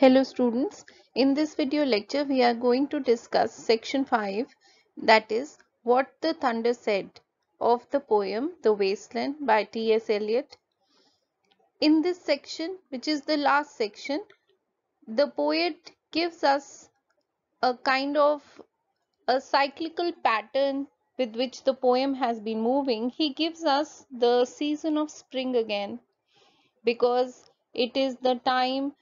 Hello students, in this video lecture we are going to discuss section 5, that is What the Thunder Said, of the poem The Wasteland by T.S. Eliot. In this section, which is the last section, the poet gives us a kind of a cyclical pattern with which the poem has been moving. He gives us the season of spring again, because it is the time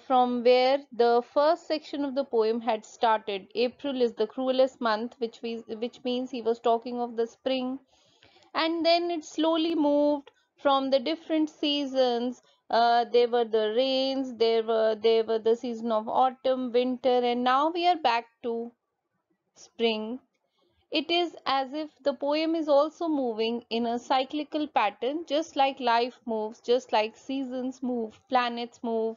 from where the first section of the poem had started. April is the cruelest month, which means he was talking of the spring, and then it slowly moved from the different seasons. There were the rains, there were the season of autumn, winter, and now we are back to spring. It is as if the poem is also moving in a cyclical pattern, just like life moves, just like seasons move, planets move,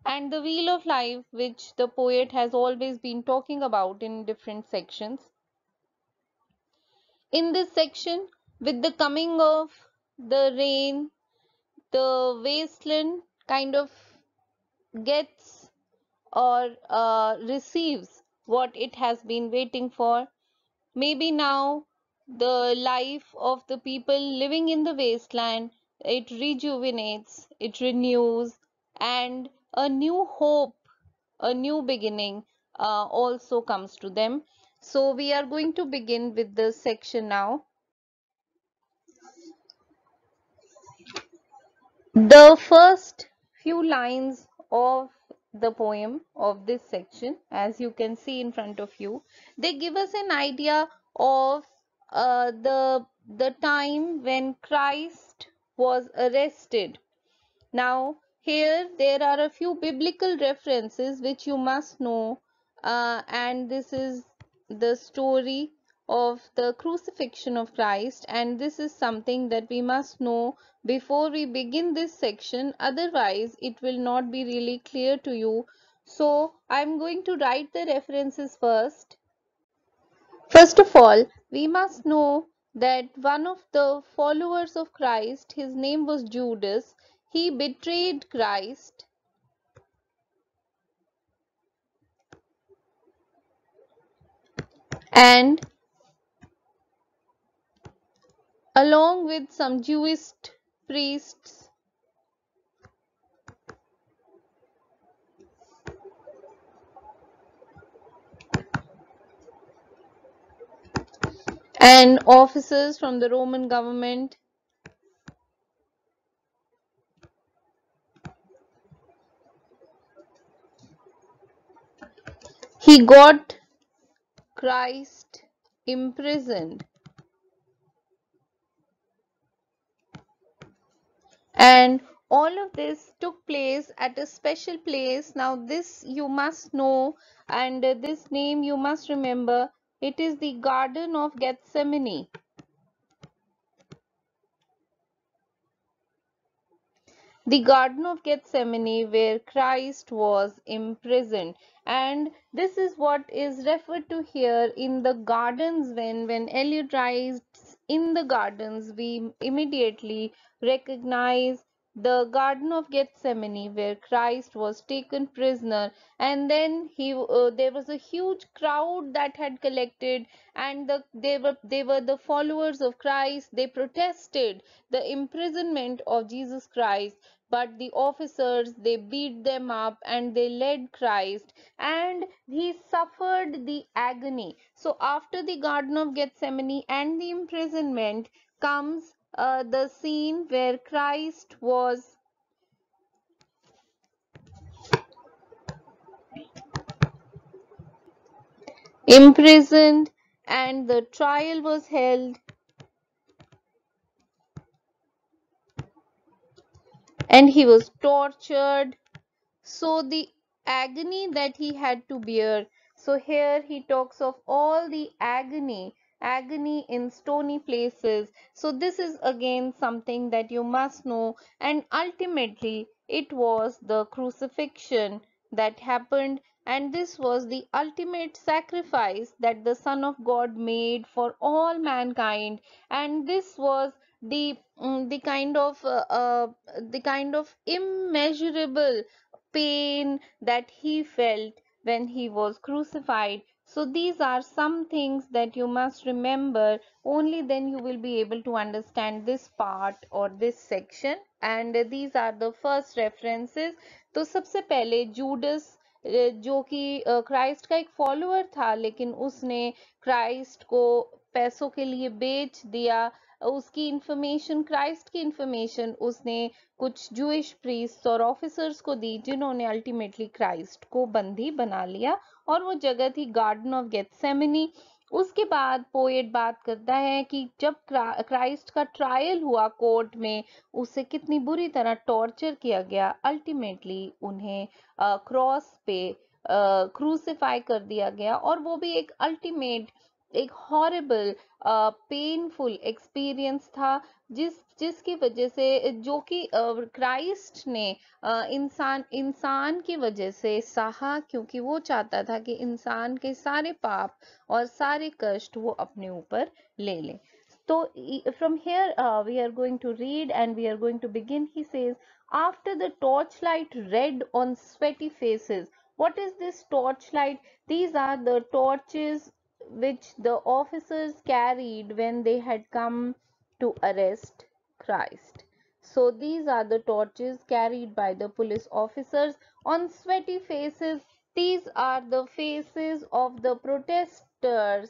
and the wheel of life, which the poet has always been talking about in different sections. In this section, with the coming of the rain, the wasteland kind of gets or receives what it has been waiting for. Maybe now the life of the people living in the wasteland, it rejuvenates, it renews, and a new hope, a new beginning also comes to them. So we are going to begin with this section now. The first few lines of the poem of this section, as you can see in front of you, they give us an idea of the time when Christ was arrested. Now, here there are a few biblical references which you must know, and this is the story of the crucifixion of Christ, and this is something that we must know before we begin this section, otherwise it will not be really clear to you. So, I'm going to write the references first. First of all, we must know that one of the followers of Christ, his name was Judas, he betrayed Christ, and along with some Jewish priests and officers from the Roman government, he got Christ imprisoned, and all of this took place at a special place. Now this you must know, and this name you must remember. It is the Garden of Gethsemane. The Garden of Gethsemane, where Christ was imprisoned. And this is what is referred to here in the gardens. When Eliot writes in the gardens, we immediately recognize the Garden of Gethsemane, where Christ was taken prisoner, and then there was a huge crowd that had collected, and they were the followers of Christ. They protested the imprisonment of Jesus Christ, but the officers, they beat them up and they led Christ, and he suffered the agony. So after the Garden of Gethsemane and the imprisonment comes the scene where Christ was imprisoned and the trial was held, and he was tortured. So the agony that he had to bear. So here he talks of all the agony in stony places. So this is again something that you must know, and ultimately it was the crucifixion that happened, and this was the ultimate sacrifice that the Son of God made for all mankind, and this was the the kind of immeasurable pain that he felt when he was crucified. So these are some things that you must remember. Only then you will be able to understand this part or this section. And these are the first references. तो सबसे पहले Judas जो कि Christ का एक follower था, लेकिन उसने क्राइस्ट को पैसों के लिए बेच दिया. उसकी इंफॉर्मेशन, क्राइस्ट की इंफॉर्मेशन उसने कुछ जूइश प्रीस्ट और ऑफिसर्स को दी, जिन्होंने अल्टीमेटली क्राइस्ट को बंदी बना लिया. और वो जगह थी गार्डन ऑफ गेथसेमनी. उसके बाद पोएट बात करता है कि जब क्राइस्ट का ट्रायल हुआ कोर्ट में, उसे कितनी बुरी तरह टॉर्चर किया गया. अल्टीमेटली उन्हें क्रॉस पे क्रूसिफाई कर दिया गया. और वो भी एक अल्टीमेट, एक हॉरिबल पेनफुल एक्सपीरियंस था, जिसकी वजह से, जो कि क्राइस्ट ने इंसान की वजह से सहा, क्योंकि वो चाहता था कि इंसान के सारे पाप और सारे कष्ट वो अपने ऊपर ले ले. So from here we are going to read and we are going to begin. He says, after the torchlight red on sweaty faces. What is this torchlight? These are the torches which the officers carried when they had come to arrest Christ. So these are the torches carried by the police officers on sweaty faces. These are the faces of the protesters,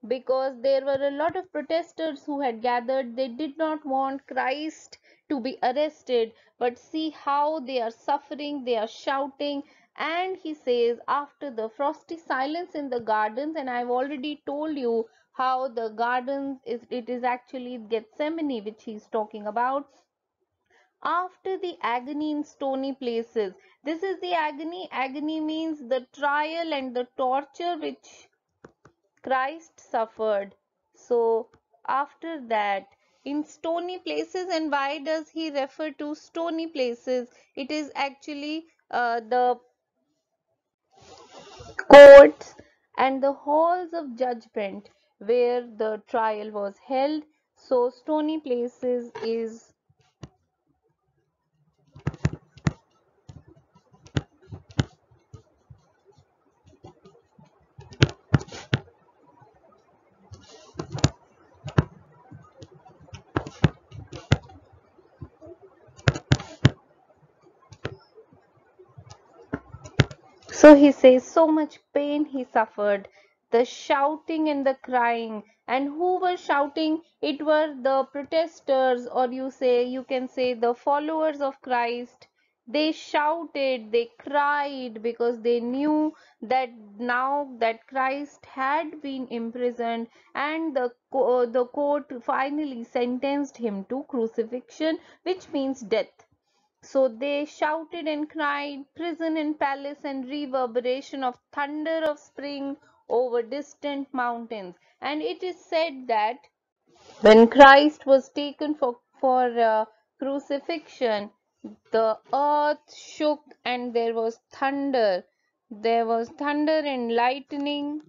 because there were a lot of protesters who had gathered. They did not want Christ to be arrested, but see how they are suffering, they are shouting. And he says, after the frosty silence in the gardens, and I've already told you how the gardens is, it is actually Gethsemane which he's talking about. After the agony in stony places. This is the agony. Agony means the trial and the torture which Christ suffered. So after that, in stony places. And why does he refer to stony places? It is actually the courts and the halls of judgment where the trial was held. So stony places is So he says, so much pain he suffered, the shouting and the crying. And who were shouting? It were the protesters, or you can say the followers of Christ. They shouted, they cried, because they knew that now that Christ had been imprisoned and the court finally sentenced him to crucifixion, which means death. So they shouted and cried, prison and palace and reverberation of thunder of spring over distant mountains. And it is said that when Christ was taken for crucifixion, the earth shook and there was thunder. There was thunder and lightning.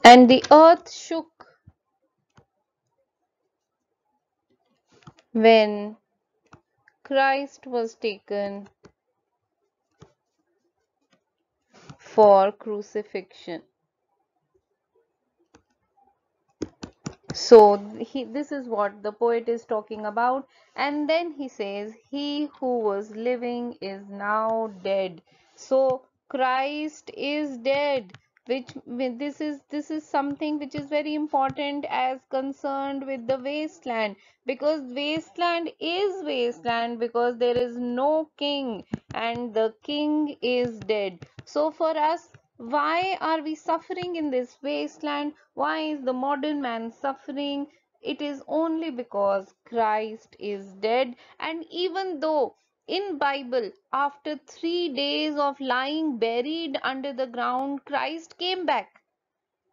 And the earth shook when Christ was taken for crucifixion. So this is what the poet is talking about. And then he says, he who was living is now dead. So Christ is dead, which this is something which is very important as concerned with the wasteland, because wasteland is wasteland because there is no king and the king is dead. So for us, why are we suffering in this wasteland? Why is the modern man suffering? It is only because Christ is dead. And even though in Bible, after 3 days of lying buried under the ground, Christ came back.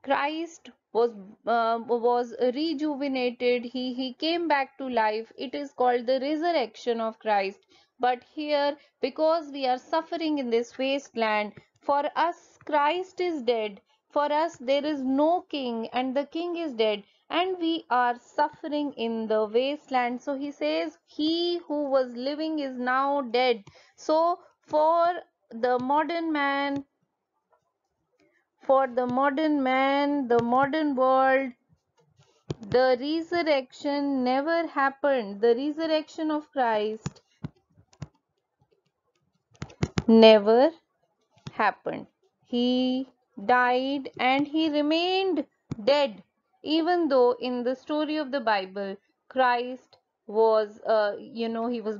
Christ was rejuvenated. He came back to life. It is called the resurrection of Christ. But here, because we are suffering in this wasteland, for us Christ is dead. For us there is no king and the king is dead. and we are suffering in the wasteland. So he says, he who was living is now dead. So for the modern man, the modern world, the resurrection never happened. The resurrection of Christ never happened. He died and he remained dead, even though in the story of the Bible, Christ was, he was,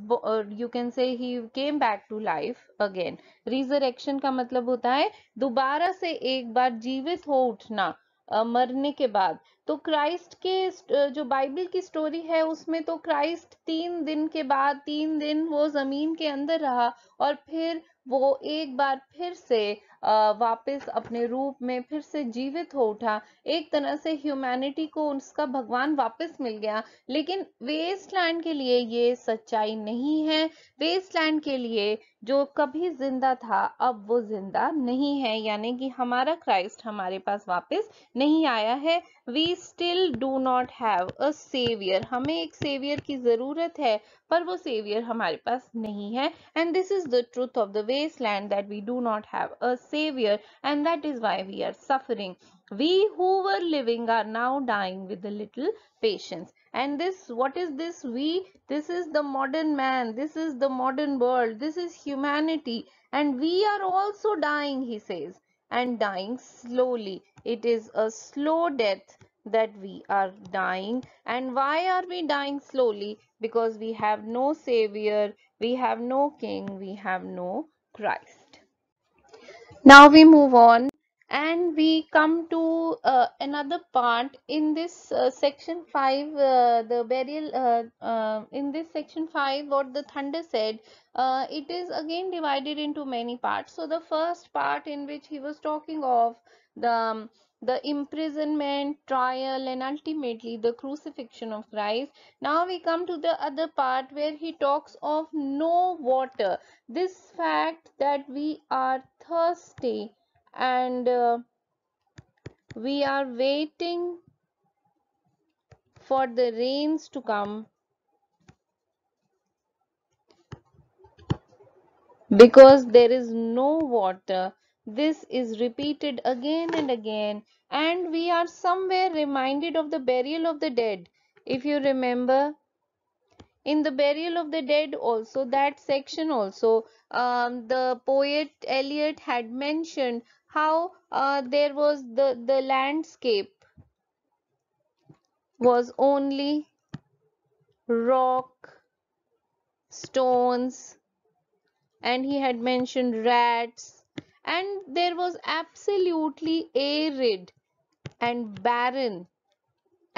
you can say he came back to life again. Resurrection का मतलब होता है दोबारा से एक बार जीवित हो उठना मरने के बाद. तो क्राइस्ट के जो बाइबल की स्टोरी है उसमें तो क्राइस्ट 3 दिन के बाद 3 दिन वो जमीन के अंदर रहा और फिर वो एक बार फिर से वापस अपने रूप में फिर से जीवित हो उठा. एक तरह से ह्यूमैनिटी को उसका भगवान वापस मिल गया. लेकिन वेस्टलैंड के लिए ये सच्चाई नहीं है. वेस्टलैंड के लिए जो कभी जिंदा था अब वो जिंदा नहीं है, यानी कि हमारा क्राइस्ट हमारे पास वापस नहीं आया है. We still do not have a saviour. हमें एक सेवियर की जरूरत है पर वो सेवियर हमारे पास नहीं है. And this is the truth of the wasteland, that we do not have a savior, and that is why we are suffering. We who were living are now dying with a little patience. And this, what is this we? This is the modern man, this is the modern world, this is humanity, and we are also dying, he says, and dying slowly. It is a slow death that we are dying. And why are we dying slowly? Because we have no savior, we have no king, we have no Christ. Now we move on and we come to another part in this section 5, the burial, in this section 5, what the thunder said, it is again divided into many parts. So the first part, in which he was talking of the the imprisonment, trial, and ultimately the crucifixion of Christ. Now we come to the other part where he talks of no water. This fact that we are thirsty and we are waiting for the rains to come because there is no water. This is repeated again and again, and we are somewhere reminded of the burial of the dead. If you remember, in the burial of the dead also, that section also, the poet Eliot had mentioned how there was the landscape was only rock, stones, and he had mentioned rats, and there was absolutely arid and barren,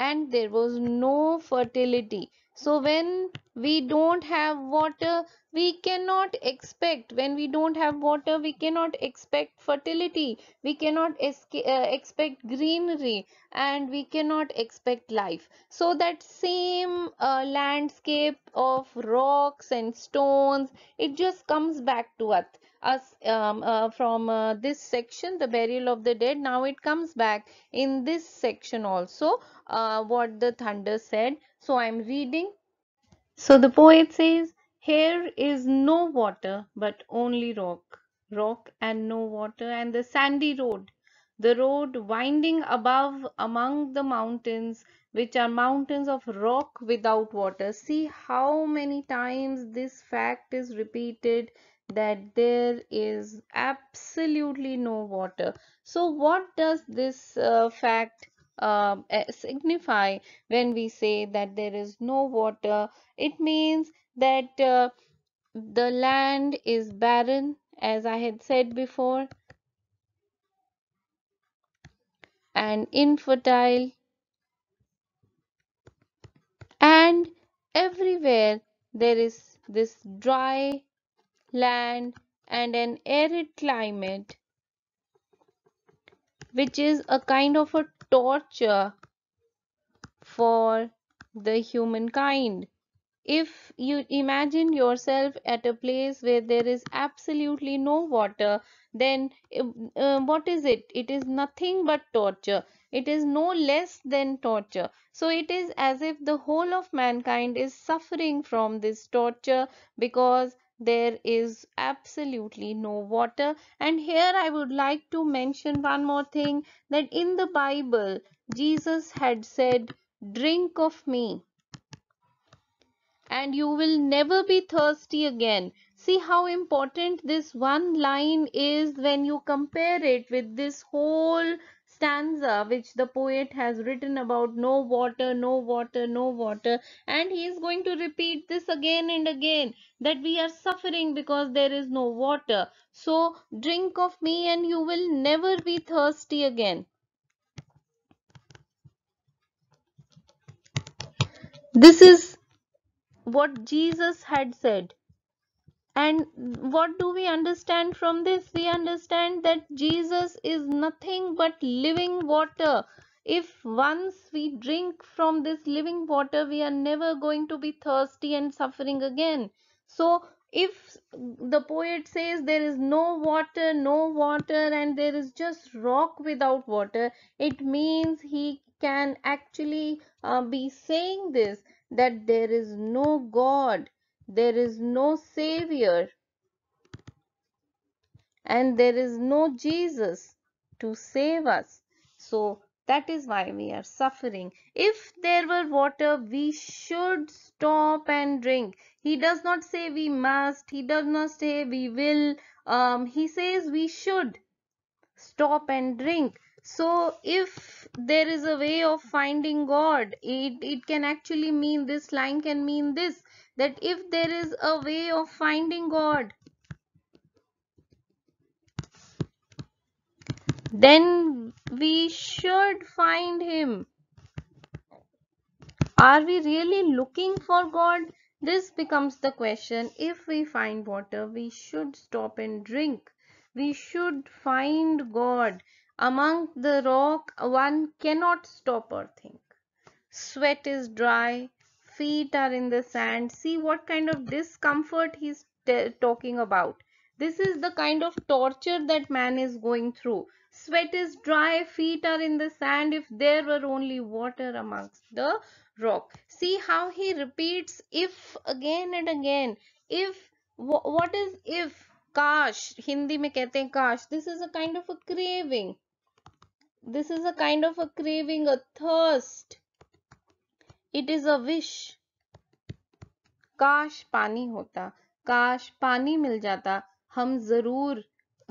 and there was no fertility. So when we don't have water, we cannot expect, when we don't have water, we cannot expect fertility, we cannot expect greenery, and we cannot expect life. So that same landscape of rocks and stones, it just comes back to us from this section, the burial of the dead. Now it comes back in this section also, what the thunder said. So I'm reading. So the poet says, here is no water but only rock, rock and no water, and the sandy road, the road winding above among the mountains, which are mountains of rock without water. See how many times this fact is repeated, that there is absolutely no water. So what does this fact signify when we say that there is no water? It means that the land is barren, as I had said before, and infertile, and everywhere there is this dry land and an arid climate, which is a kind of a torture for the humankind. If you imagine yourself at a place where there is absolutely no water, then what is it? It is nothing but torture. It is no less than torture. So it is as if the whole of mankind is suffering from this torture because there is absolutely no water. And here I would like to mention one more thing, that in the Bible, Jesus had said, "Drink of me, and you will never be thirsty again." See how important this one line is when you compare it with this whole stanza which the poet has written about no water, no water, no water. And he is going to repeat this again and again, that we are suffering because there is no water. So, drink of me and you will never be thirsty again. This is what Jesus had said. And what do we understand from this? We understand that Jesus is nothing but living water. If once we drink from this living water, we are never going to be thirsty and suffering again. So, if the poet says there is no water, no water, and there is just rock without water, it means he can actually be saying this, that there is no God, there is no Savior, and there is no Jesus to save us. So that is why we are suffering. If there were water, we should stop and drink. He does not say we must, he does not say we will, he says we should stop and drink. So if there is a way of finding God, it can actually mean, this line can mean this, that if there is a way of finding God, then we should find him. Are we really looking for God? This becomes the question. If we find water, we should stop and drink. We should find God. Among the rock, one cannot stop or think. Sweat is dry, feet are in the sand. See what kind of discomfort he's talking about. This is the kind of torture that man is going through. Sweat is dry, feet are in the sand. If there were only water amongst the rock. See how he repeats if again and again. If, what is if? Kash, Hindi में कहते हैं kash. This is a kind of a craving. This is a kind of a craving, a thirst. It is a wish. काश पानी होता, काश पानी मिल जाता, हम जरूर,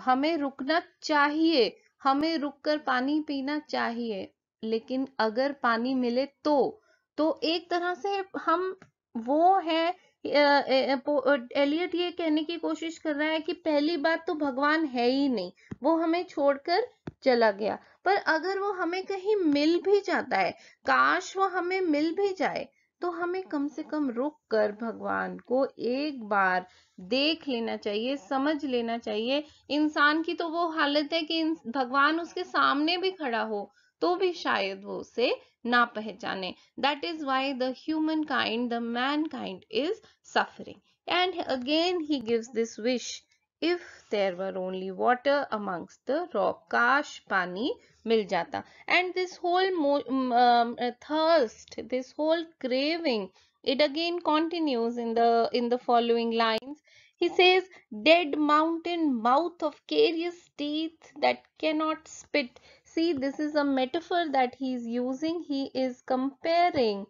हमें रुकना चाहिए, हमें रुककर पानी पीना चाहिए, लेकिन अगर पानी मिले तो एक तरह से हम वो है, एलियट ये कहने की कोशिश कर रहा है कि पहली बात तो भगवान है ही नहीं, वो हमें छोड़कर चला गया। पर अगर वो हमें कहीं मिल भी जाता है, काश वो हमें मिल भी जाए, तो हमें कम से कम रुक कर भगवान को एक बार देख लेना चाहिए, समझ लेना चाहिए। इंसान की तो वो हालत है कि भगवान उसके सामने भी खड़ा हो तो भी शायद वो उसे ना पहचाने। That is why the humankind, the mankind is suffering. And again he gives this wish, if there were only water amongst the rock, kash pani mil jata. And this whole thirst, this whole craving, it again continues in the following lines. He says, dead mountain, mouth of carious teeth that cannot spit. See, this is a metaphor that he is using. He is comparing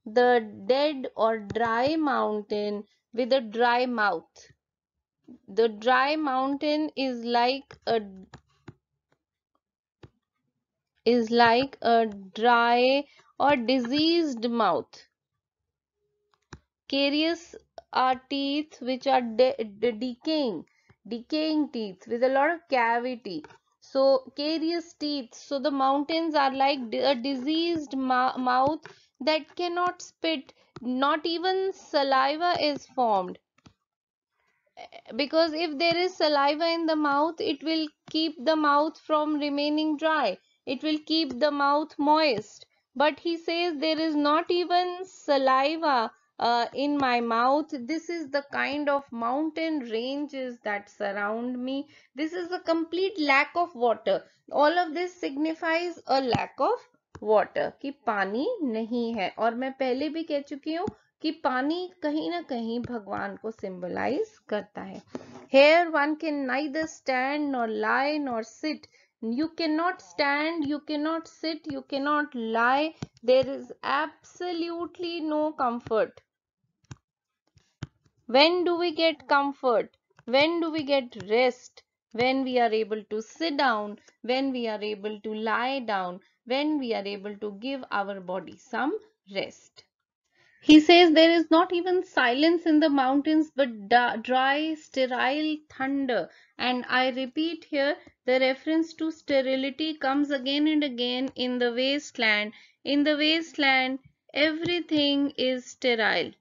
the dead or dry mountain with a dry mouth. The dry mountain is like a dry or diseased mouth. Carious are teeth which are decaying teeth with a lot of cavity. So carious teeth. So the mountains are like a diseased mouth that cannot spit. Not even saliva is formed, because if there is saliva in the mouth, it will keep the mouth from remaining dry, it will keep the mouth moist. But he says there is not even saliva in my mouth. This is the kind of mountain ranges that surround me. This is a complete lack of water. All of this signifies a lack of water, कि पानी नहीं है. और मैं पहले भी कह चुकी हूँ कि पानी कहीं ना कहीं भगवान को सिंबलाइज करता है. Here one can neither stand nor lie nor sit. You cannot stand, you cannot sit, you cannot lie. There is absolutely no comfort. When do we get comfort? When do we get rest? When we are able to sit down, when we are able to lie down, when we are able to give our body some rest. He says there is not even silence in the mountains, but dry, sterile thunder. And I repeat here, the reference to sterility comes again and again in the wasteland. In the wasteland, everything is sterile.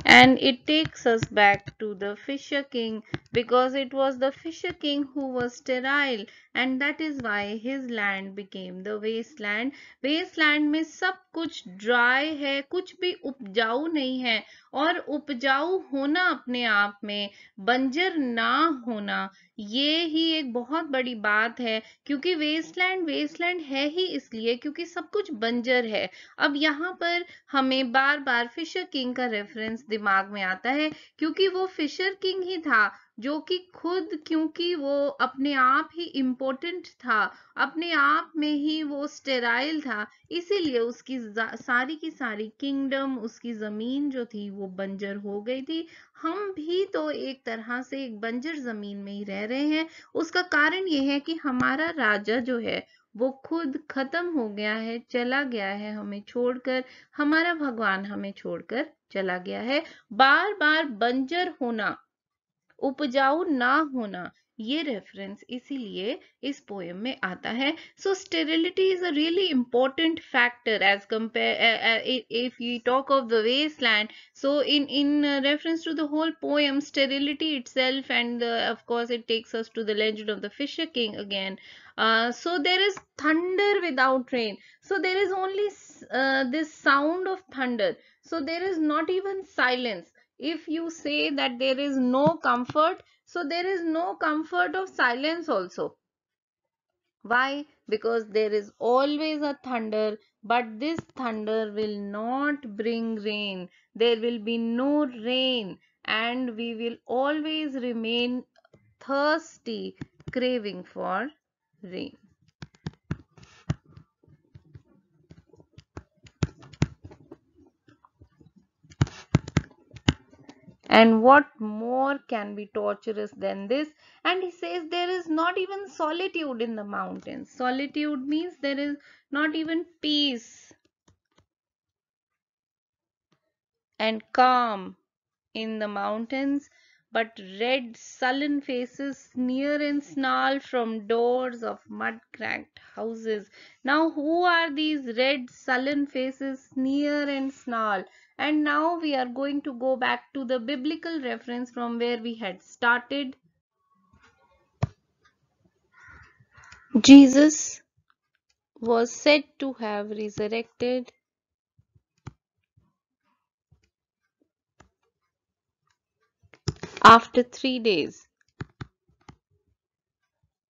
And it takes us back to the Fisher King, because it was the Fisher King who was sterile, and that is why his land became the wasteland. Wasteland में सब कुछ dry है, कुछ भी उपजाऊ नहीं है, और उपजाऊ होना अपने आप में, बंजर ना होना, ये ही एक बहुत बड़ी बात है. क्योंकि वेस्टलैंड वेस्टलैंड है ही इसलिए क्योंकि सब कुछ बंजर है. अब यहाँ पर हमें बार बार फिशर किंग का रेफरेंस दिमाग में आता है, क्योंकि वो फिशर किंग ही था जो कि खुद, क्योंकि वो अपने आप ही इम्पोर्टेंट था, अपने आप में ही वो स्टेराइल था, इसीलिए उसकी सारी की सारी किंगडम, उसकी जमीन जो थी वो बंजर हो गई थी. हम भी तो एक तरह से एक बंजर जमीन में ही रह रहे हैं. उसका कारण ये है कि हमारा राजा जो है वो खुद खत्म हो गया है, चला गया है हमें छोड़कर, हमारा भगवान हमें छोड़कर चला गया है. बार बार बंजर होना, उपजाऊ ना होना, ये रेफरेंस इसीलिए इस पोएम में आता है. So sterility is a really important factor as compare if you talk of the wasteland. So in reference to the whole poem, sterility itself, and of course it takes us to the legend of the Fisher King again. So there is thunder without rain. So there is only this sound of thunder. So there is not even silence. If you say that there is no comfort, so there is no comfort of silence also. Why? Because there is always a thunder, but this thunder will not bring rain. There will be no rain, and we will always remain thirsty, craving for rain. And what more can be torturous than this? And he says there is not even solitude in the mountains. Solitude means there is not even peace and calm in the mountains, but red sullen faces sneer and snarl from doors of mud-cracked houses. Now who are these red sullen faces sneer and snarl? And now we are going to go back to the biblical reference from where we had started. Jesus was said to have resurrected after 3 days.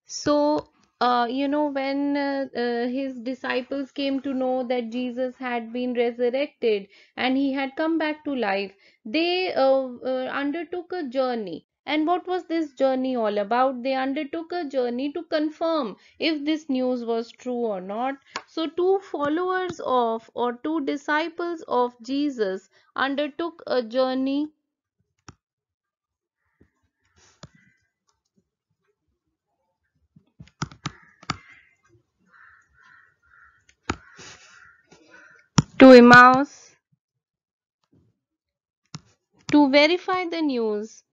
So, when his disciples came to know that Jesus had been resurrected and he had come back to life, they undertook a journey. And what was this journey all about? They undertook a journey to confirm if this news was true or not. So, two followers of, or two disciples of Jesus undertook a journey to Emmaus to verify the news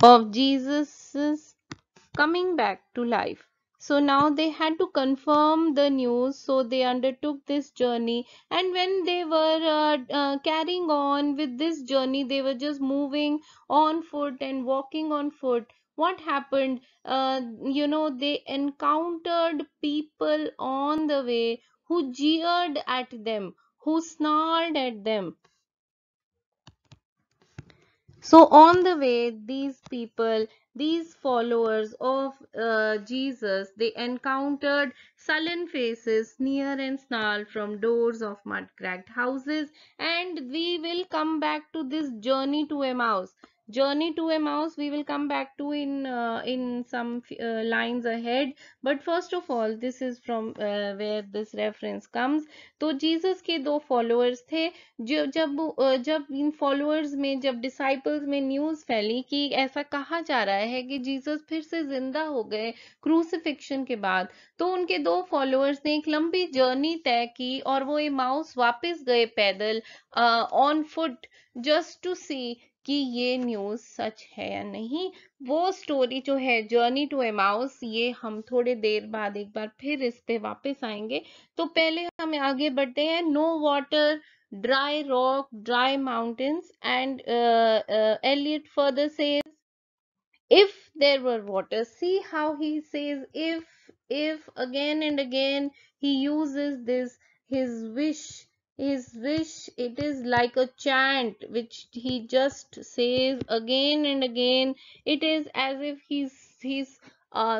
of Jesus' coming back to life. So now they had to confirm the news, so they undertook this journey. And when they were carrying on with this journey, they were just moving on foot and walking on foot. what happened? They encountered people on the way who jeered at them, who snarled at them. So, on the way, these people, these followers of Jesus, they encountered sullen faces, sneer and snarl from doors of mud cracked houses. And we will come back to this journey to Emmaus. Journey to Emmaus, we will come back to in some lines ahead. But first of all, this is from where this reference comes. तो Jesus के दो followers थे, जो जब इन followers में, जब disciples में news फैली कि ऐसा कहा जा रहा है कि जीसस फिर से जिंदा हो गए क्रूसिफिक्शन के बाद, तो उनके दो फॉलोअर्स ने एक लंबी जर्नी तय की और वो एमाउस वापस गए पैदल, ऑन फुट, जस्ट टू सी कि ये न्यूज सच है या नहीं। वो स्टोरी जो है जर्नी टू एमाउस, ये हम थोड़े देर बाद एक बार फिर इस पे वापस आएंगे। तो पहले हम आगे बढ़ते हैं। No water, dry rock, dry mountains, and Eliot further says, if there were water. See how he says if again and again he uses this, his wish, his wish. It is like a chant which he just says again and again. It is as if he's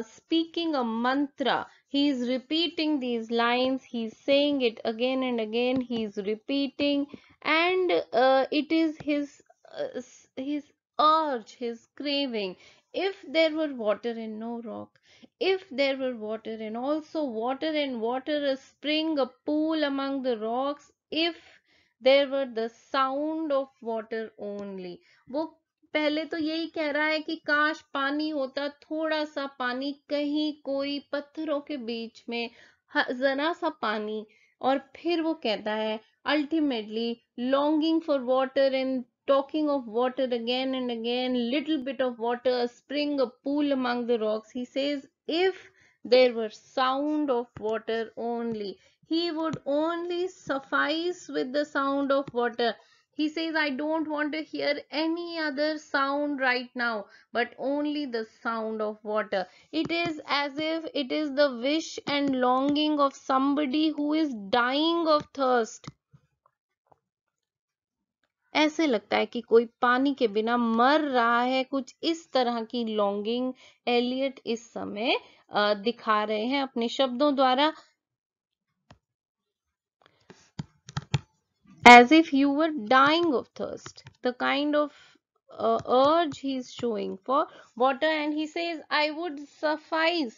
speaking a mantra. He's repeating these lines, he's saying it again and again, he's repeating, and it is his urge, his craving. If there were water and no rock, if there were water and also water and water, a spring, a pool among the rocks, if there were the sound of water only. वो पहले तो यही कह रहा है कि काश पानी होता, थोड़ा सा पानी, कहीं कोई पत्थरों के बीच में जरा सा पानी। और फिर वो कहता है ultimately longing for water and talking of water again and again, little bit of water, a spring, a pool among the rocks. He says, if there were sound of water only, he would only suffice with the sound of water. He says, I don't want to hear any other sound right now, but only the sound of water. It is as if it is the wish and longing of somebody who is dying of thirst. ऐसे लगता है कि कोई पानी के बिना मर रहा है, कुछ इस तरह की लॉन्गिंग एलियट इस समय दिखा रहे हैं अपने शब्दों द्वारा। As if you were dying of thirst, the kind of urge he's showing for water. And he says, I would suffice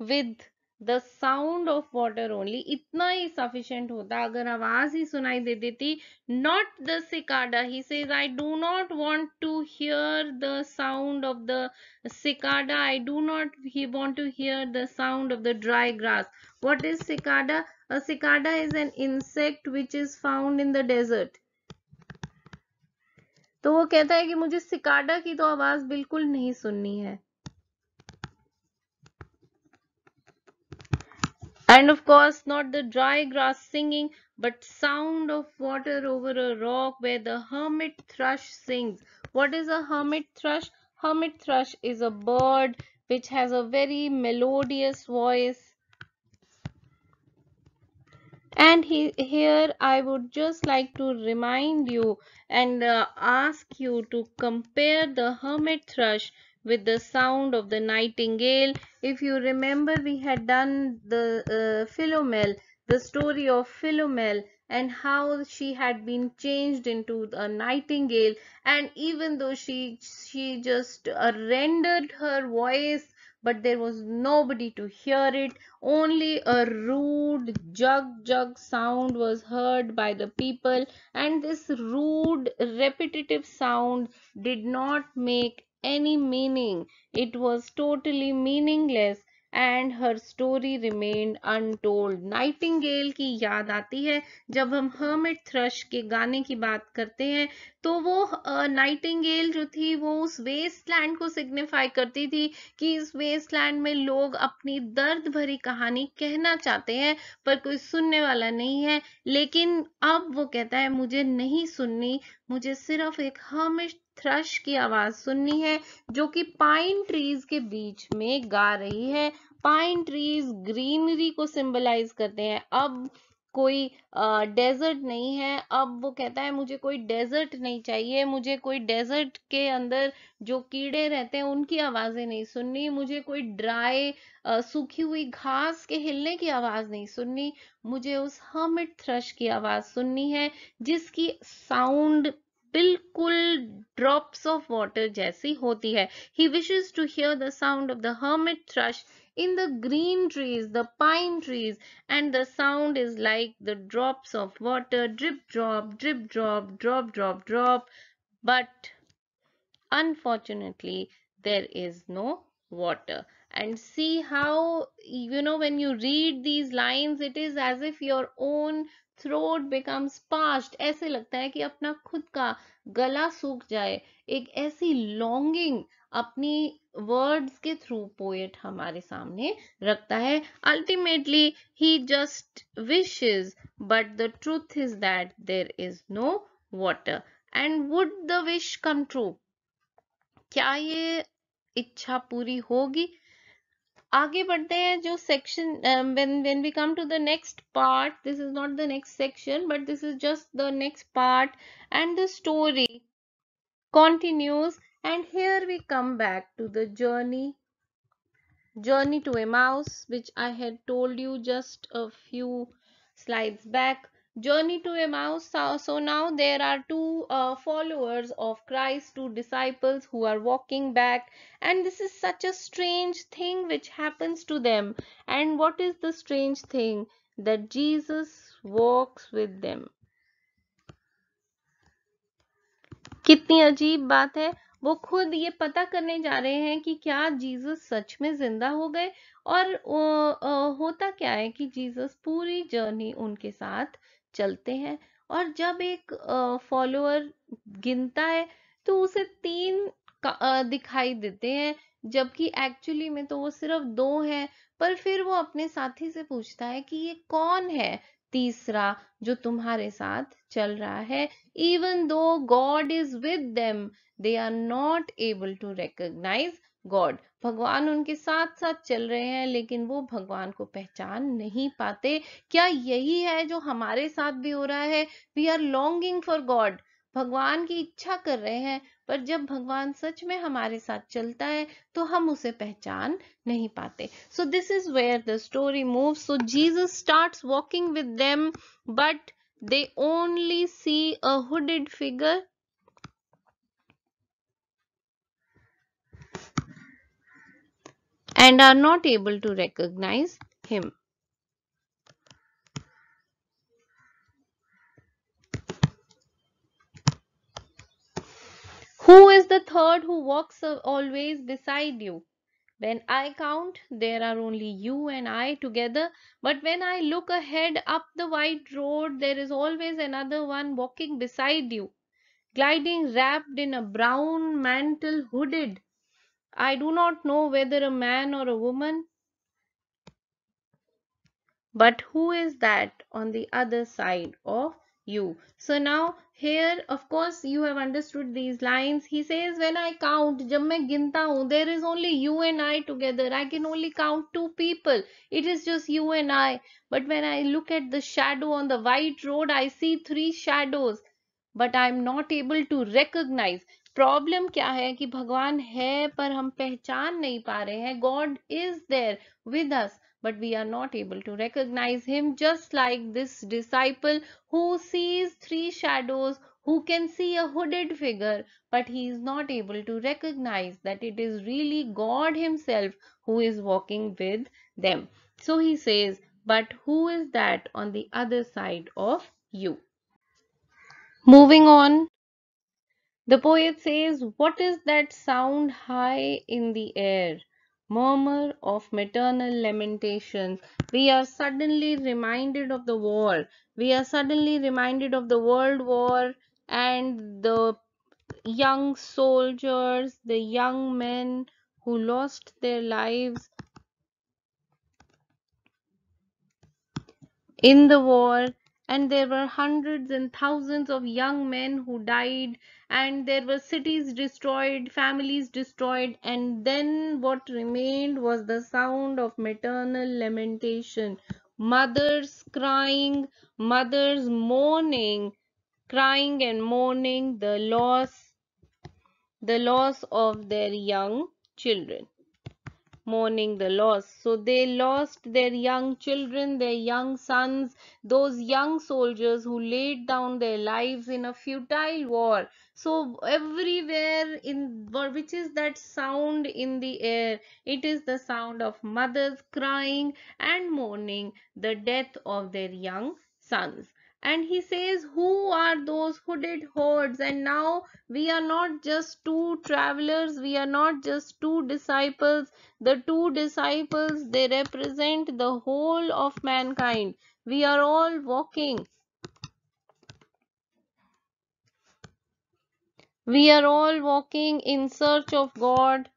with the sound of water only. इतना ही sufficient होता अगर आवाज ही सुनाई दे देती, not the cicada. He says, I do not want to hear the sound of the cicada, I do not want to hear the sound of the dry grass. What is cicada? A cicada is an insect which is found in the desert. तो वो कहता है कि मुझे cicada की तो आवाज बिल्कुल नहीं सुननी है। And of course, not the dry grass singing, but sound of water over a rock where the hermit thrush sings. What is a hermit thrush? Hermit thrush is a bird which has a very melodious voice. And here I would just like to remind you and ask you to compare the hermit thrush with the sound of the nightingale. If you remember, we had done the Philomel, the story of Philomel, and how she had been changed into a nightingale. And even though she just rendered her voice, but there was nobody to hear it. Only a rude jug sound was heard by the people, and this rude repetitive sound did not make any meaning. It was totally meaningless, and her story remained untold. Nightingale की याद आती है जब हम hermit thrust के गाने की बात करते हैं, तो वो नाइटिंगेल जो थी वो उस वेस्टलैंड को सिग्निफाई करती थी कि इस वेस्टलैंड में लोग अपनी दर्द भरी कहानी कहना चाहते हैं पर कोई सुनने वाला नहीं है। लेकिन अब वो कहता है मुझे नहीं सुननी, मुझे सिर्फ एक हर्मिट थ्रश की आवाज सुननी है जो कि पाइन ट्रीज के बीच में गा रही है। पाइन ट्रीज ग्रीनरी को सिंबलाइज करते हैं। अब कोई डेजर्ट नहीं है। अब वो कहता है मुझे कोई डेजर्ट नहीं चाहिए, मुझे कोई डेजर्ट के अंदर जो कीड़े रहते हैं उनकी आवाजें नहीं सुननी, मुझे कोई ड्राई सूखी हुई घास के हिलने की आवाज नहीं सुननी, मुझे उस हर्मिट थ्रश की आवाज सुननी है जिसकी साउंड बिल्कुल ड्रॉप्स ऑफ वाटर जैसी होती है। He wishes to hear the sound of the hermit thrush in the green trees, the pine trees, and the sound is like the drops of water, drip drop, drop drop drop. But unfortunately, there is no water. And see how, when you read these lines, it is as if your own throat becomes parched. ऐसे लगता है कि अपना खुद का गला सूख जाए। एक ऐसी longing अपनी words के through poet हमारे सामने रखता है। Ultimately, he just wishes, but the truth is that there is no water. And would the wish come true? क्या ये इच्छा पूरी होगी? आगे बढ़ते हैं। जो section when we come to the next part, this is not the next section but this is just the next part, and the story continues. And here we come back to the journey to Emmaus, which I had told you just a few slides back. Journey to Emmaus. So now there are two followers of Christ, two disciples who are walking back, and this is such a strange thing which happens to them. And what is the strange thing? That Jesus walks with them. कितनी अजीब बात है। वो खुद ये पता करने जा रहे हैं कि क्या जीसस सच में जिंदा हो गए। और होता क्या है कि जीसस पूरी जर्नी उनके साथ चलते हैं। और जब एक फॉलोअर गिनता है तो उसे 3 दिखाई देते हैं, जबकि एक्चुअली में तो वो सिर्फ 2 हैं। पर फिर वो अपने साथी से पूछता है कि ये कौन है तीसरा जो तुम्हारे साथ चल रहा है। Even though God is with them, they are not able to recognize God. भगवान उनके साथ साथ चल रहे हैं लेकिन वो भगवान को पहचान नहीं पाते। क्या यही है जो हमारे साथ भी हो रहा है? We are longing for God. भगवान की इच्छा कर रहे हैं, पर जब भगवान सच में हमारे साथ चलता है तो हम उसे पहचान नहीं पाते। So this is where the story moves. So Jesus starts walking with them, but they only see a hooded figure and are not able to recognize him. Who is the third who walks always beside you? When I count, there are only you and I together. But when I look ahead up the wide road, there is always another one walking beside you, gliding wrapped in a brown mantle, hooded. I do not know whether a man or a woman. But who is that on the other side of you? So now here, of course, you have understood these lines. He says, when I count, जब मैं गिनता हूँ, there is only you and I together. I can only count 2 people. It is just you and I. But when I look at the shadow on the white road, I see 3 shadows. But I am not able to recognize. Problem क्या है कि भगवान है पर हम पहचान नहीं पा रहे हैं। God is there with us, but we are not able to recognize him, just like this disciple who sees 3 shadows, who can see a hooded figure, but he is not able to recognize that it is really God himself who is walking with them. So he says, but who is that on the other side of you? Moving on, the poet says, what is that sound high in the air? Murmur of maternal lamentations. We are suddenly reminded of the war. We are suddenly reminded of the World War and the young soldiers, the young men who lost their lives in the war. and there were hundreds and thousands of young men who died, and there were cities destroyed, families destroyed, and then what remained was the sound of maternal lamentation, mothers crying, mothers mourning, crying and mourning the loss of their young children, mourning the loss. So they lost their young children, their young sons, those young soldiers who laid down their lives in a futile war. So everywhere in which is that sound in the air? It is the sound of mothers crying and mourning the death of their young sons. And he says, who are those hooded hordes? And now we are not just two travelers, we are not just two disciples. The two disciples, they represent the whole of mankind. We are all walking. We are all walking in search of God.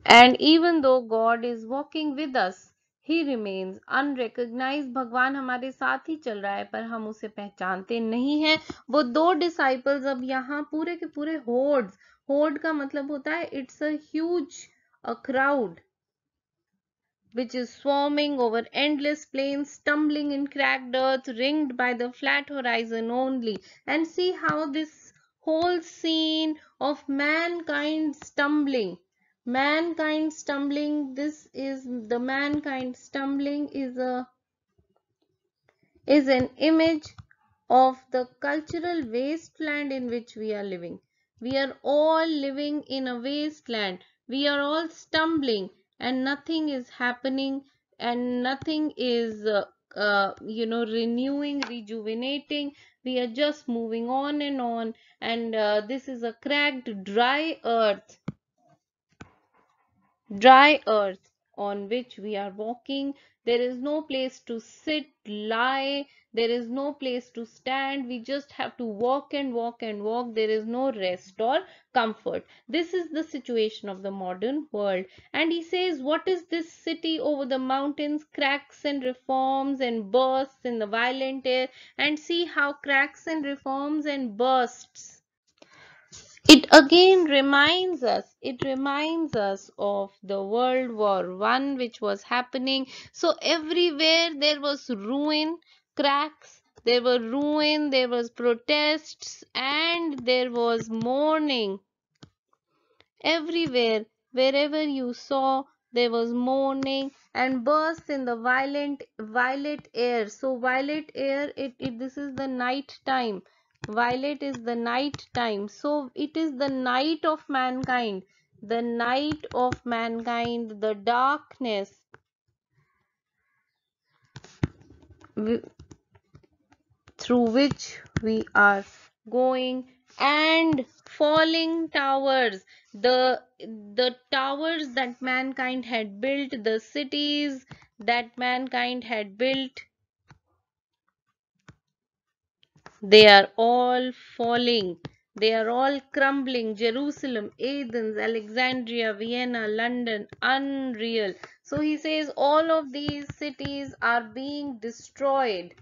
And even though God is walking with us, He remains unrecognized. भगवान हमारे साथ ही चल रहा है पर हम उसे पहचानते नहीं हैं. वो दो डिसाइपल्स अब यहाँ पूरे के पूरे होर्ड्स, होर्ड का मतलब होता है it's a huge, a crowd which is swarming over endless plains, stumbling in cracked earth, ringed by the flat horizon only. And see how this whole scene of mankind stumbling, this is the mankind stumbling is an image of the cultural wasteland in which we are living. We are all living in a wasteland. We are all stumbling and nothing is happening and nothing is renewing, rejuvenating. We are just moving on and this is a cracked dry earth on which we are walking. There is no place to sit, lie. There is no place to stand. We just have to walk and walk and walk. There is no rest or comfort. This is the situation of the modern world. And he says, what is this city over the mountains? Cracks and reforms and bursts in the violent air. And see how cracks and reforms and bursts, it again reminds us of the World War I which was happening. So everywhere there was ruin, cracks, there were ruin, there was protests, and there was mourning. Everywhere, wherever you saw, there was mourning and bursts in the violet air. So violet air, this is the night time. Violet is the night time. So it is the night of mankind. The night of mankind, the darkness through which we are going, and falling towers, the towers that mankind had built, the cities that mankind had built, they are all falling, they are all crumbling. Jerusalem, Athens, Alexandria, Vienna, London, unreal. So he says all of these cities are being destroyed.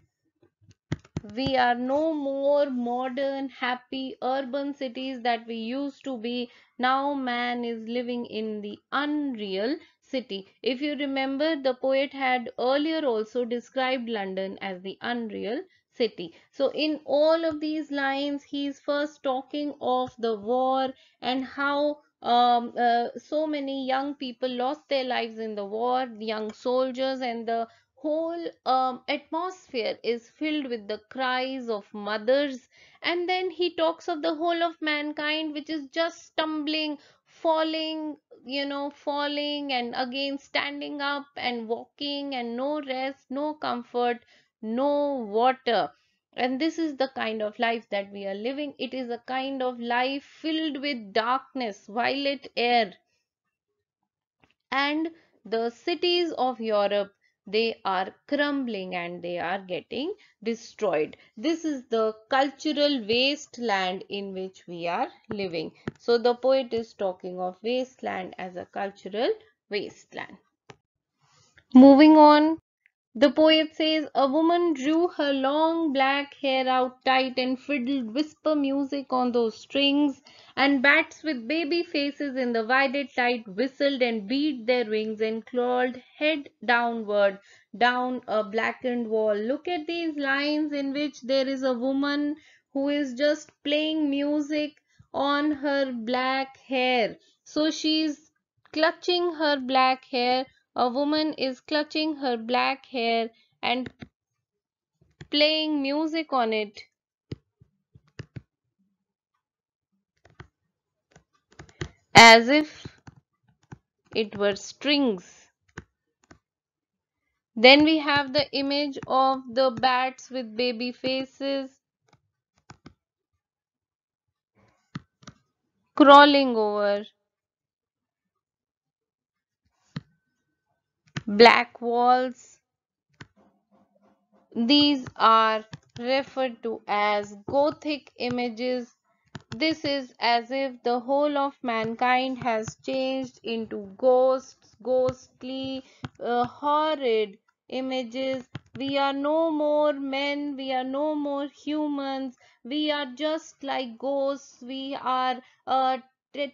We are no more modern, happy urban cities that we used to be. Now man is living in the unreal city. If you remember, the poet had earlier also described London as the unreal city. So in all of these lines, he is first talking of the war and how so many young people lost their lives in the war, young soldiers, and the whole atmosphere is filled with the cries of mothers. And then he talks of the whole of mankind which is just stumbling, falling, falling and again standing up and walking, and no rest, no comfort, no water. And this is the kind of life that we are living. It is a kind of life filled with darkness, violet air. And the cities of Europe, they are crumbling and they are getting destroyed. This is the cultural wasteland in which we are living. So the poet is talking of wasteland as a cultural wasteland. Moving on, the poet says a woman drew her long black hair out tight and fiddled whisper music on those strings, and bats with baby faces in the widened light whistled and beat their wings and crawled head downward down a blackened wall. Look at these lines in which there is a woman who is just playing music on her black hair. So she's clutching her black hair. A woman is clutching her black hair and playing music on it as if it were strings. Then we have the image of the bats with baby faces crawling over black walls. These are referred to as Gothic images. This is as if the whole of mankind has changed into ghosts, ghostly, horrid images. We are no more men, we are no more humans, we are just like ghosts. We are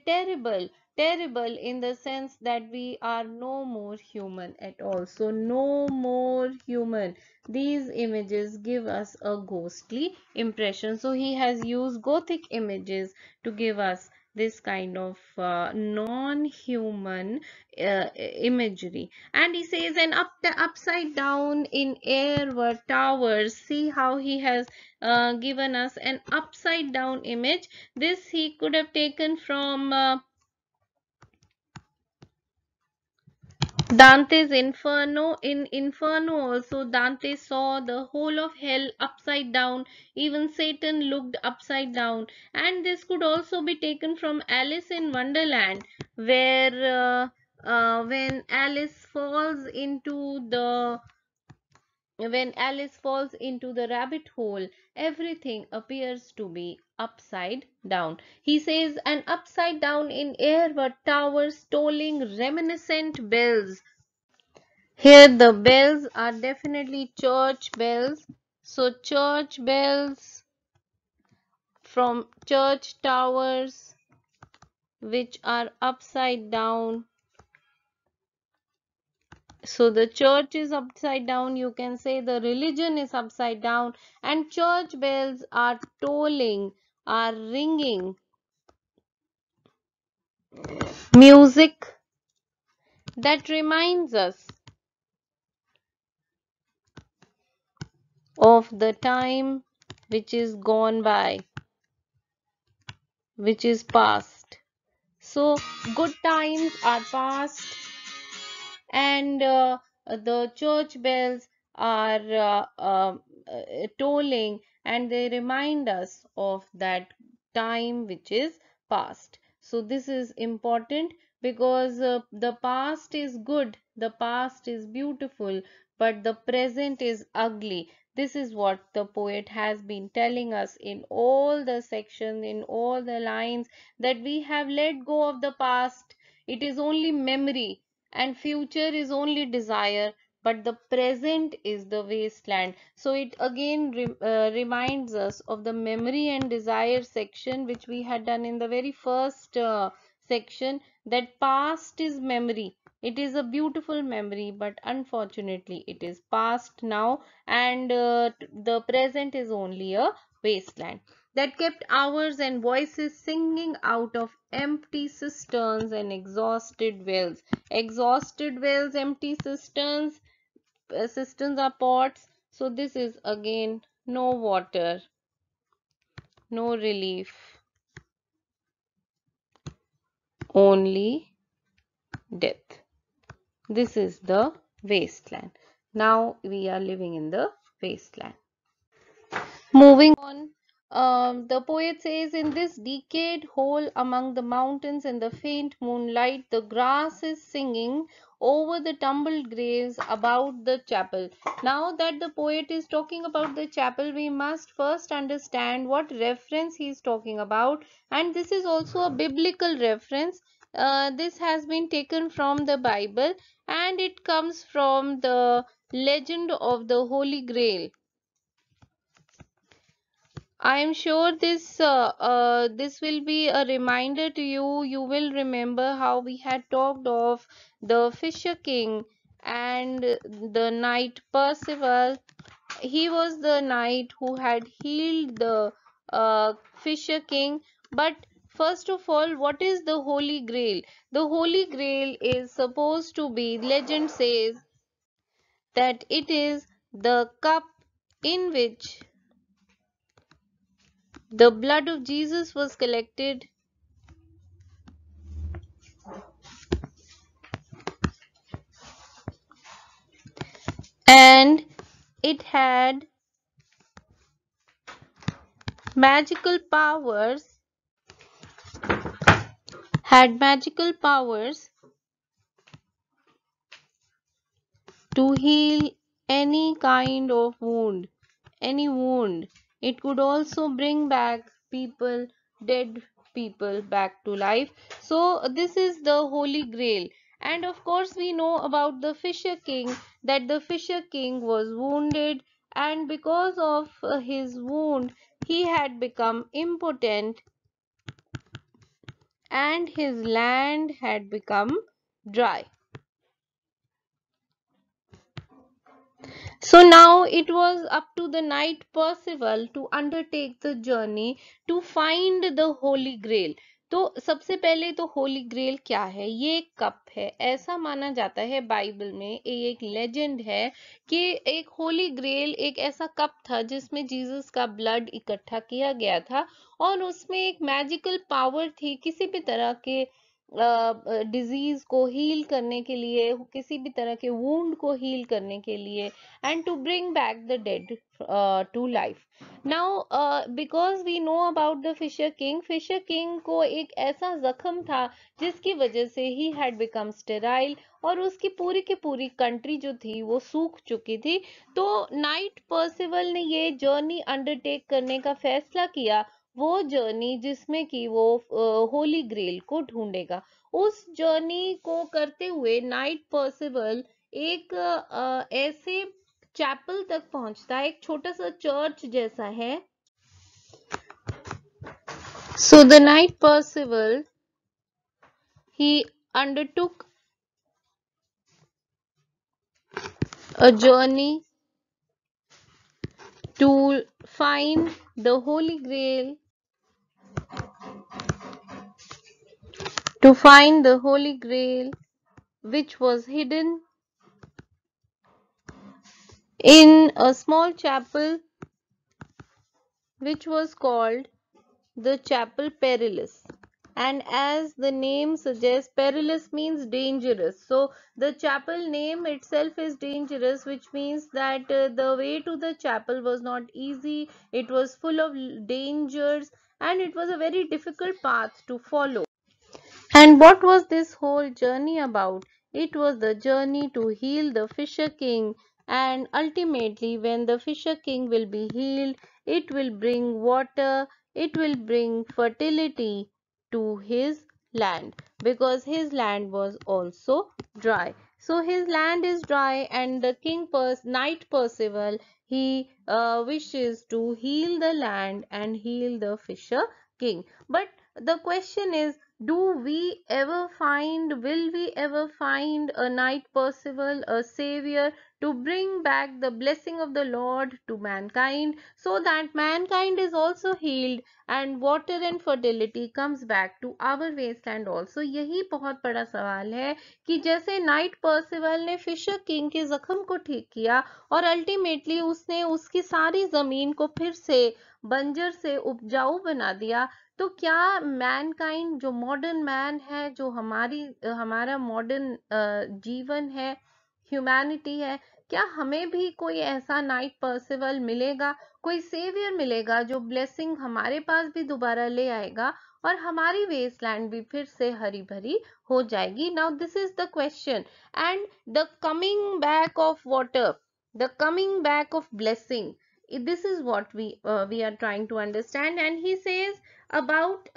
terrible, terrible in the sense that we are no more human at all. So, no more human. These images give us a ghostly impression. So he has used Gothic images to give us this kind of non-human imagery. And he says, and upside down in air were towers. See how he has given us an upside down image. This he could have taken from Dante's Inferno. In Inferno also Dante saw the whole of hell upside down, even Satan looked upside down. And this could also be taken from Alice in Wonderland, where when Alice falls into the rabbit hole, everything appears to be upside down. He says, and upside down in air were towers tolling reminiscent bells. Here the bells are definitely church bells. So church bells from church towers which are upside down. So the church is upside down. You can say the religion is upside down, and church bells are tolling, are ringing music that reminds us of the time which is gone by, which is past. So good times are past, and the church bells are tolling, and they remind us of that time which is past. So this is important because the past is good, the past is beautiful, but the present is ugly. This is what the poet has been telling us in all the sections, in all the lines, that we have let go of the past. It is only memory, and future is only desire, but the present is the wasteland. So it again reminds us of the memory and desire section which we had done in the very first section, that past is memory. It is a beautiful memory, but unfortunately it is past now, and the present is only a wasteland that kept hours and voices singing out of empty cisterns and exhausted wells. Exhausted wells, empty cisterns. Cisterns are pots. So this is again no water, no relief, only death. This is the wasteland. Now we are living in the wasteland. Moving on, the poet says, in this decayed hole among the mountains in the faint moonlight, the grass is singing over the tumbled graves about the chapel. Now that the poet is talking about the chapel, we must first understand what reference he is talking about, and this is also a biblical reference. This has been taken from the Bible, and it comes from the legend of the Holy Grail. I am sure this will be a reminder to you. You will remember how we had talked of the Fisher King and the knight Percival. He was the knight who had healed the Fisher King. But first of all, what is the Holy Grail? The Holy Grail is supposed to be, legend says, that it is the cup in which the blood of Jesus was collected, and it magical powers had magical powers to heal any kind of wound, any wound. It could also bring back people, dead people, back to life. So this is the Holy Grail. And of course we know about the Fisher King, that the Fisher King was wounded, and because of his wound he had become impotent, and his land had become dry. So now it was up to the knight Percival to undertake the journey to find the Holy Grail. तो सबसे पहले तो होली ग्रेल क्या है? ये एक cup है। ऐसा माना जाता है बाइबल में, ये एक लेजेंड है कि एक होली ग्रेल एक ऐसा कप था जिसमें जीसस का ब्लड इकट्ठा किया गया था, और उसमें एक मैजिकल पावर थी किसी भी तरह के डिजीज को हील करने के लिए, किसी भी तरह के वुंड को हील करने के लिए, and to bring back the dead to life. Now because we know about the Fisher King को एक ऐसा जख्म था जिसकी वजह से he had become sterile, और उसकी पूरी की पूरी कंट्री जो थी वो सूख चुकी थी. तो नाइट पर्सिवल ने ये जर्नी अंडरटेक करने का फैसला किया, वो जर्नी जिसमें कि वो होली ग्रेल को ढूंढेगा. उस जर्नी को करते हुए नाइट पर्सिवल एक ऐसे चैपल तक पहुंचता है, एक छोटा सा चर्च जैसा है. So the knight Percival, he undertook a journey to find the Holy Grail, which was hidden in a small chapel which was called the Chapel Perilous. And as the name suggests, perilous means dangerous. So the chapel name itself is dangerous, which means that the way to the chapel was not easy. It was full of dangers, and it was a very difficult path to follow. And what was this whole journey about? It was the journey to heal the Fisher King, and ultimately, when the Fisher King will be healed, it will bring water, it will bring fertility to his land, because his land was also dry. So his land is dry, and the knight Percival, he wishes to heal the land and heal the Fisher King. But the question is, will we ever find a knight Percival, a savior, to bring back the blessing of the Lord to mankind, so that mankind is also healed and water and fertility comes back to our wasteland also? यही बहुत बड़ा सवाल है कि जैसे night Percival ने Fisher king के जख्म को ठीक किया और अल्टीमेटली उसने उसकी सारी जमीन को फिर से बंजर से उपजाऊ बना दिया, तो क्या मैनकाइंड, जो मॉडर्न मैन है, जो हमारा मॉडर्न जीवन है, ह्यूमैनिटी है, क्या हमें भी कोई ऐसा नाइट पर्सिवल मिलेगा, कोई सेवियर मिलेगा जो ब्लेसिंग हमारे पास भी दोबारा ले आएगा और हमारी वेस्टलैंड भी फिर से हरी भरी हो जाएगी? Now this is the question. And the coming back of water, the coming back of blessing, this is what we are trying to understand. And he says about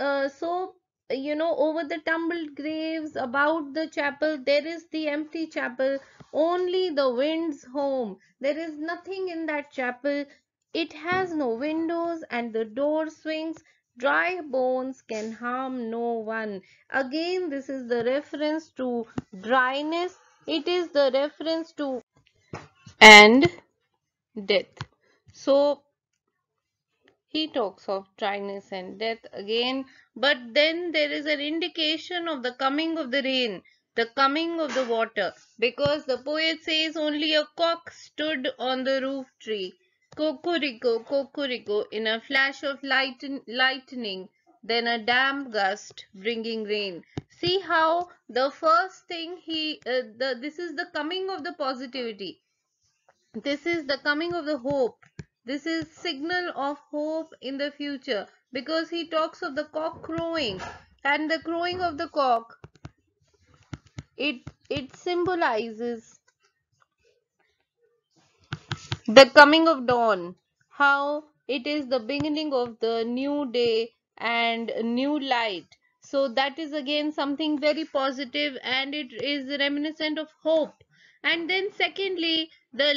over the tumbled graves about the chapel, there is the empty chapel, only the wind's home. There is nothing in that chapel. It has no windows and the door swings. Dry bones can harm no one. Again, this is the reference to dryness. It is the reference to and death. So he talks of dryness and death again, but then there is an indication of the coming of the rain, the coming of the water, because the poet says only a cock stood on the roof tree. Cocorico, cocorico, in a flash of lightning, then a damp gust bringing rain. See how the first thing this is the coming of the positivity. This is the coming of the hope. This is signal of hope in the future, because he talks of the cock crowing, and the crowing of the cock, it symbolizes the coming of dawn, how it is the beginning of the new day and new light. So that is again something very positive, and it is reminiscent of hope. And then secondly, the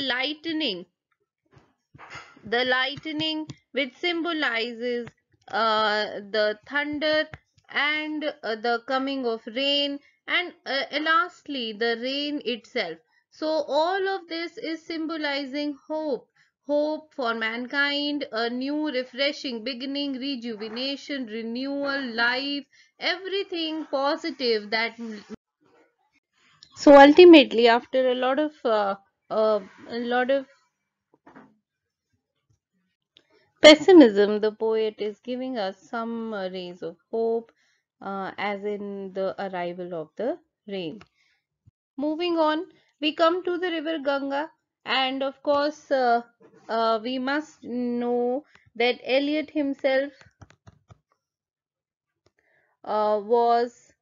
lightning which symbolizes the thunder and the coming of rain, and lastly the rain itself. So all of this is symbolizing hope for mankind, a new refreshing beginning, rejuvenation, renewal, life, everything positive. That so ultimately, after a lot of pessimism, the poet is giving us some rays of hope, as in the arrival of the rain. Moving on, we come to the river Ganga, and of course, we must know that Eliot himself was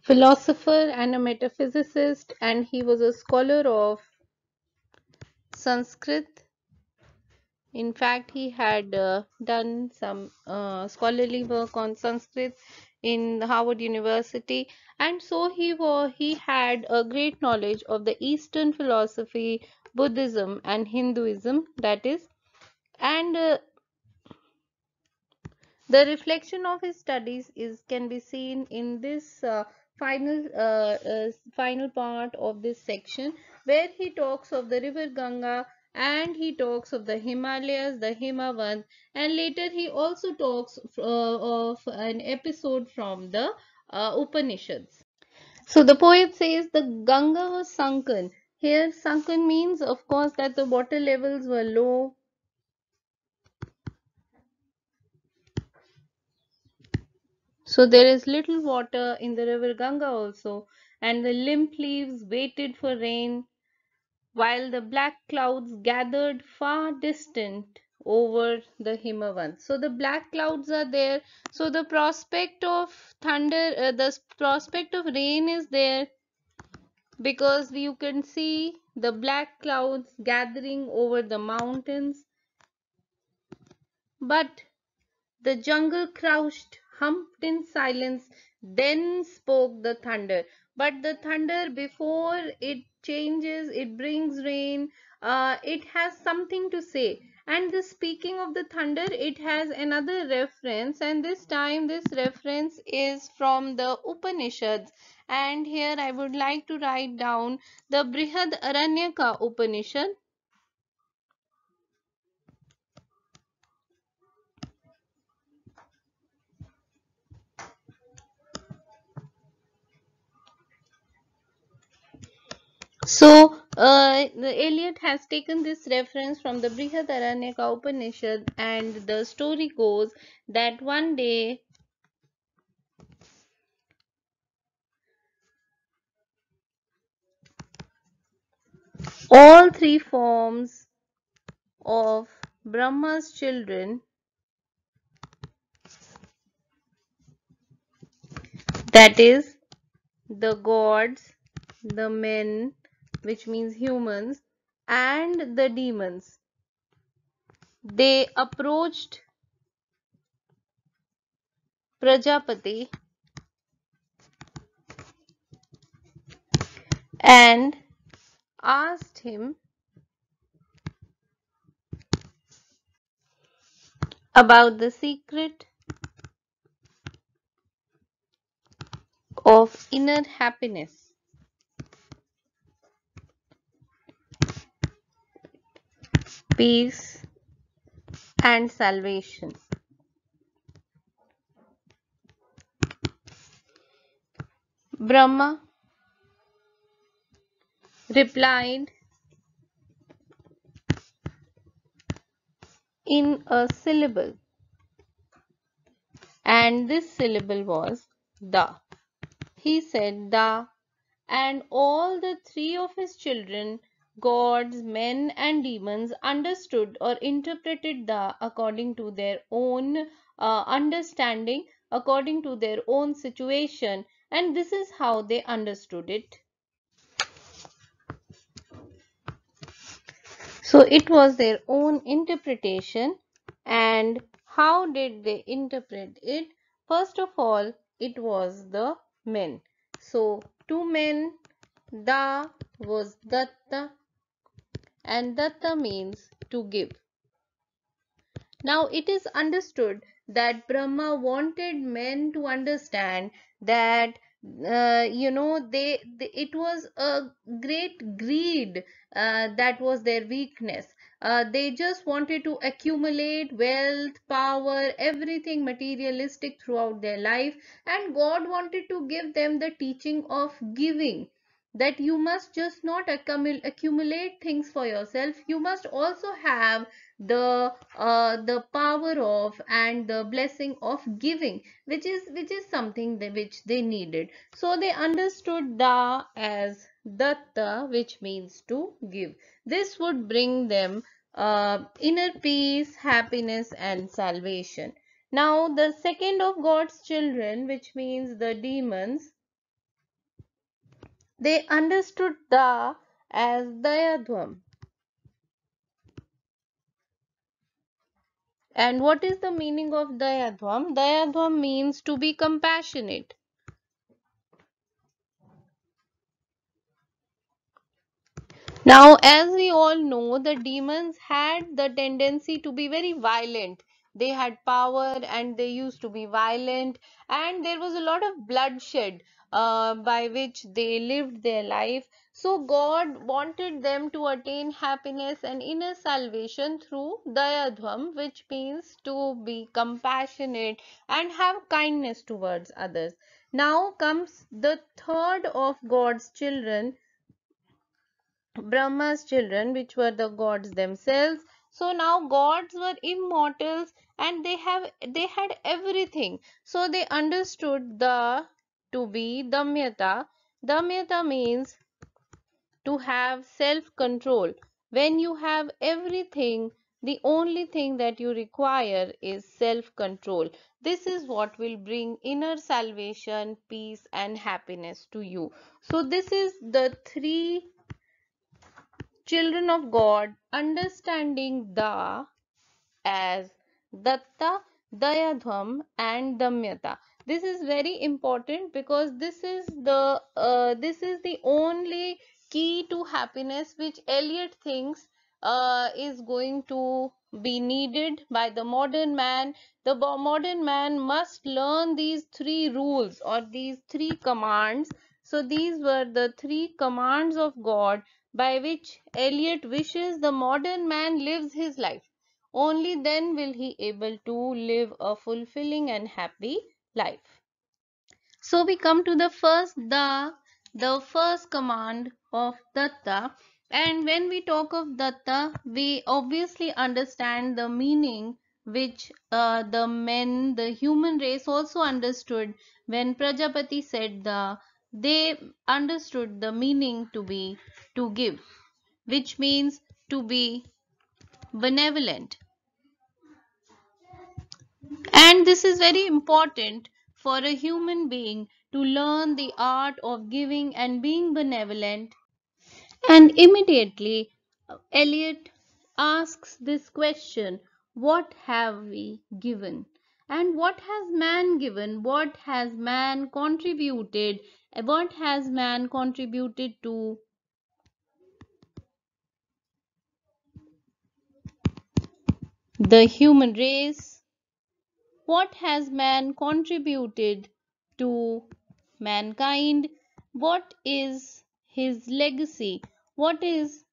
philosopher and a metaphysicist, and he was a scholar of Sanskrit. In fact, he had done some scholarly work on Sanskrit in Harvard University, and so he had a great knowledge of the Eastern philosophy, Buddhism, and Hinduism. That is, and the reflection of his studies is can be seen in this final part of this section, where he talks of the river Ganga, and he talks of the Himalayas, the Himavant, and later he also talks of an episode from the Upanishads. So the poet says the Ganga was sunken. Here, sunken means, of course, that the water levels were low. So there is little water in the river Ganga also, and the limp leaves waited for rain, while the black clouds gathered far distant over the Himavant. So the black clouds are there. So the prospect of thunder, the prospect of rain is there, because you can see the black clouds gathering over the mountains. But the jungle crouched, humped in silence, then spoke the thunder. But the thunder, before it changes, it brings rain, it has something to say. And the speaking of the thunder, it has another reference, and this time this reference is from the Upanishads. And here I would like to write down the Brihad Aranyaka Upanishad. So, Eliot has taken this reference from the Brihadaranyaka Upanishad, and the story goes that one day all three forms of Brahma's children, that is, the gods, the men, which means humans, and the demons, they approached Prajapati and asked him about the secret of inner happiness, peace, and salvation. Brahma replied in a syllable, and this syllable was Da. He said Da, and all the three of his children, gods, men, and demons, understood or interpreted Da according to their own understanding, according to their own situation, and this is how they understood it. So it was their own interpretation. And how did they interpret it? First of all, it was the men. So two men, Da was Datta, and Datta means to give. Now it is understood that Brahma wanted men to understand that it was a great greed that was their weakness. They just wanted to accumulate wealth, power, everything materialistic throughout their life, and God wanted to give them the teaching of giving, that you must just not accumulate things for yourself, you must also have the power of and the blessing of giving, which is something which they needed. So they understood Da as Datta, which means to give. This would bring them inner peace, happiness, and salvation. Now the second of God's children, which means the demons, they understood Da as Dayadhvam. And what is the meaning of Dayadhvam? Dayadhvam means to be compassionate. Now, as we all know, the demons had the tendency to be very violent. They had power and they used to be violent, and there was a lot of bloodshed by which they lived their life. So, God wanted them to attain happiness and inner salvation through Dayadhvam, which means to be compassionate and have kindness towards others. Now comes the third of God's children, Brahma's children, which were the gods themselves. So now gods were immortals and they had everything. So they understood the to be Damyata. Damyata means to have self-control. When you have everything, the only thing that you require is self-control. This is what will bring inner salvation, peace, and happiness to you. So this is the three children of God understanding Da as Datta, Dayadhvam, and Damyata. This is very important because this is the only key to happiness which Eliot thinks is going to be needed by the modern man. The modern man must learn these three rules or these three commands. So these were the three commands of God by which Eliot wishes the modern man lives his life. Only then will he able to live a fulfilling and happy life. So we come to the first command of Datta, and when we talk of Datta, we obviously understand the meaning which the human race also understood when Prajapati said they understood the meaning to be to give, which means to be benevolent. And this is very important for a human being to learn the art of giving and being benevolent. And immediately, Eliot asks this question: what have we given? And what has man given? What has man contributed? What has man contributed to the human race? What has man contributed to mankind? What is his legacy? What is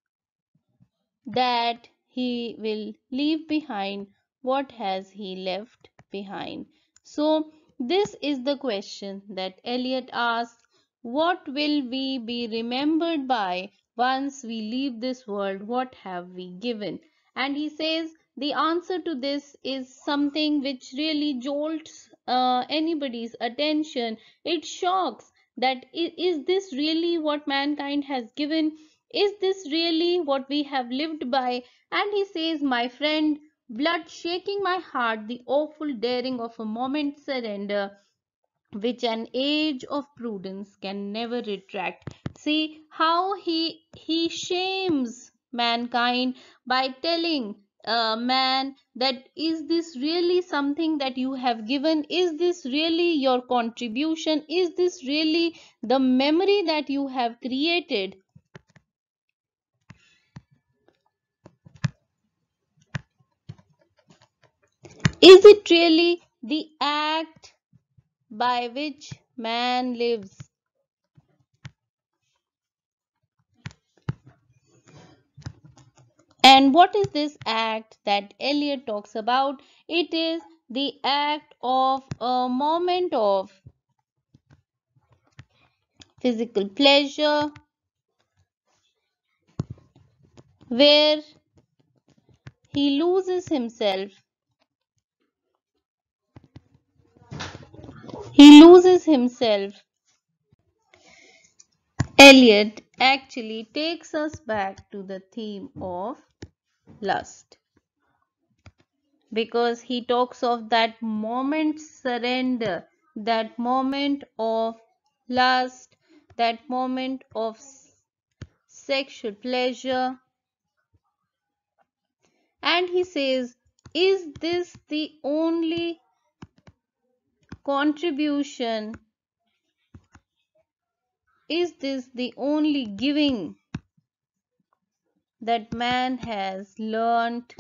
that he will leave behind? What has he left behind? So, this is the question that Eliot asks. What will we be remembered by once we leave this world? What have we given? And he says the answer to this is something which really jolts anybody's attention. It shocks that is this really what mankind has given? Is this really what we have lived by? And he says, my friend, blood shaking my heart, the awful daring of a moment's surrender, which an age of prudence can never retract. See how he shames mankind by telling man that is this really something that you have given? Is this really your contribution? Is this really the memory that you have created? Is it really the act by which man lives? And what is this act that Eliot talks about? It is the act of a moment of physical pleasure where he loses himself. He loses himself. Eliot actually takes us back to the theme of lust, because he talks of that moment surrender, that moment of lust, that moment of sexual pleasure. And he says, is this the only contribution? Is this the only giving that man has learnt?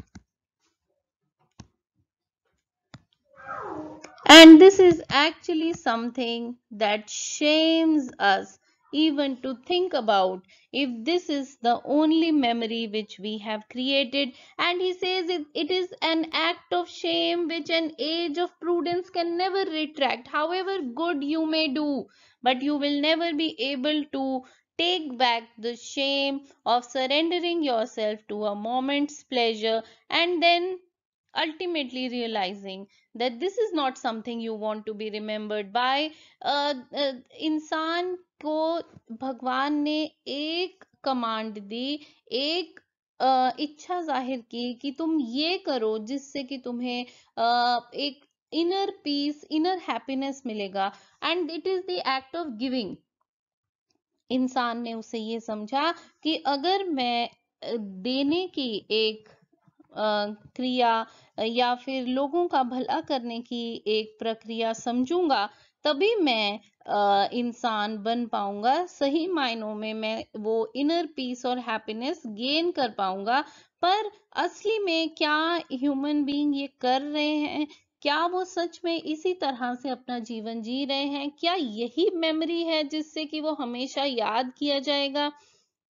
And this is actually something that shames us even to think about, if this is the only memory which we have created. And he says it is an act of shame which an age of prudence can never retract. However good you may do, but you will never be able to take back the shame of surrendering yourself to a moment's pleasure, and then ultimately realizing that this is not something you want to be remembered by. इंसान को भगवान ने एक command दी, एक इच्छा जाहिर की कि तुम ये करो जिससे कि तुम्हें एक इनर पीस, इनर हैप्पीनेस मिलेगा, and it is the act of giving. इंसान ने उसे ये समझा कि अगर मैं देने की एक क्रिया या फिर लोगों का भला करने की एक प्रक्रिया समझूंगा, तभी मैं इंसान बन पाऊंगा. सही मायनों में मैं वो इनर पीस और हैप्पीनेस गेन कर पाऊंगा. पर असली में क्या ह्यूमन बीइंग ये कर रहे हैं? क्या वो सच में इसी तरह से अपना जीवन जी रहे हैं? क्या यही मेमोरी है जिससे कि वो हमेशा याद किया जाएगा?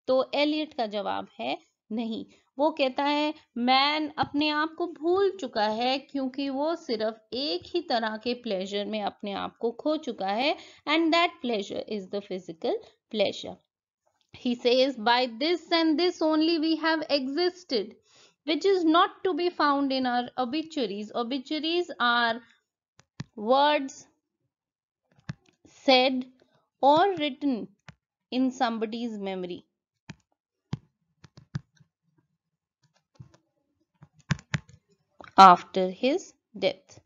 तो एलियट का जवाब है नहीं. वो कहता है मैन अपने आप को भूल चुका है, क्योंकि वो सिर्फ एक ही तरह के प्लेजर में अपने आप को खो चुका है, and that pleasure is the physical pleasure. He says, by this and this only we have existed, which is not to be found in our obituaries. Obituaries are words said or written in somebody's memory after his death.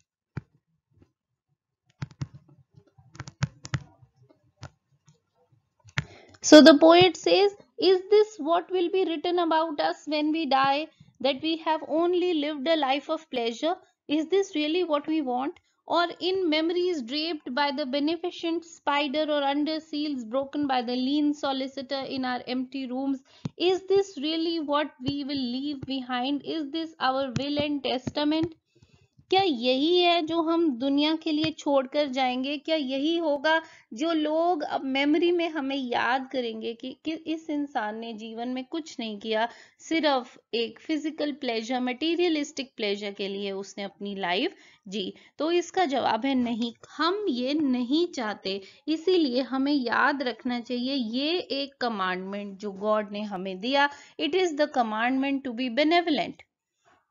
So the poet says, is this what will be written about us when we die? That we have only lived a life of pleasure? Is this really what we want? or in memories draped by the beneficent spider, or under seals broken by the lean solicitor in our empty rooms? Is this really what we will leave behind? Is this our will and testament? क्या यही है जो हम दुनिया के लिए छोड़कर जाएंगे? क्या यही होगा जो लोग अब मेमोरी में हमें याद करेंगे कि इस इंसान ने जीवन में कुछ नहीं किया, सिर्फ एक फिजिकल प्लेजर, मटेरियलिस्टिक प्लेजर के लिए उसने अपनी लाइफ जी? तो इसका जवाब है नहीं, हम ये नहीं चाहते। इसीलिए हमें याद रखना चाहिए ये एक कमांडमेंट जो गॉड ने हमें दिया, it is the commandment to be benevolent.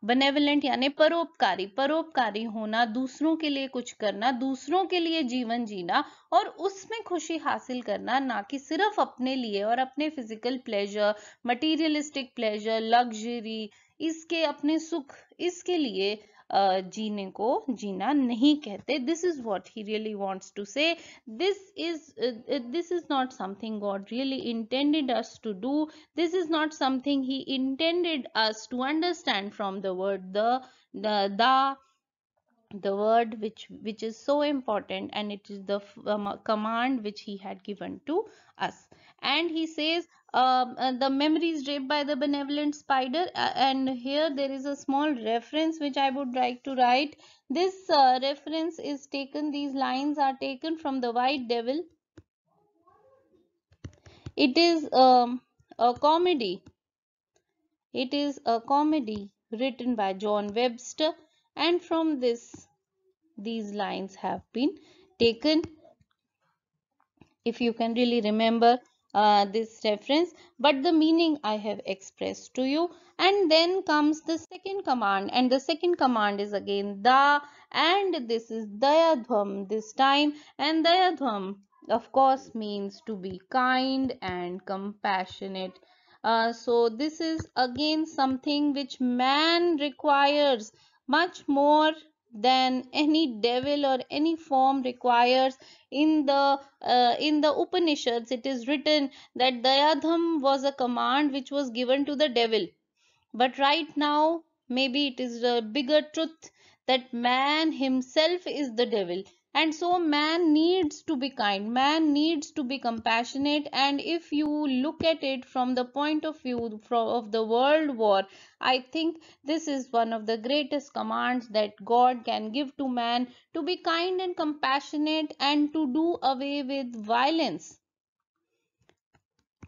Benevolent यानी परोपकारी, परोपकारी होना, दूसरों के लिए कुछ करना, दूसरों के लिए जीवन जीना और उसमें खुशी हासिल करना, ना कि सिर्फ अपने लिए और अपने physical pleasure, materialistic pleasure, luxury, इसके अपने सुख, इसके लिए जीने को जीना नहीं कहते। This is what he really wants to say. This is not something God really intended us to do. This is not something he intended us to understand from the word the word which is so important, and it is the command which he had given to us. And he says the memories draped by the benevolent spider, and here there is a small reference which I would like to write. This reference is taken, these lines are taken from the white devil. It is a comedy. It is a comedy written by John Webster, and from this these lines have been taken, if you can really remember this reference, but the meaning I have expressed to you. And then comes the second command, and the second command is again da, and this is dayadhvam this time. And dayadhvam of course means to be kind and compassionate. So this is again something which man requires much more than any devil or any form requires. In the Upanishads it is written that Dayadham was a command which was given to the devil, but right now maybe it is a bigger truth that man himself is the devil, and so man needs to be kind, man needs to be compassionate. And if you look at it from the point of view of the world war, I think this is one of the greatest commands that God can give to man, to be kind and compassionate and to do away with violence,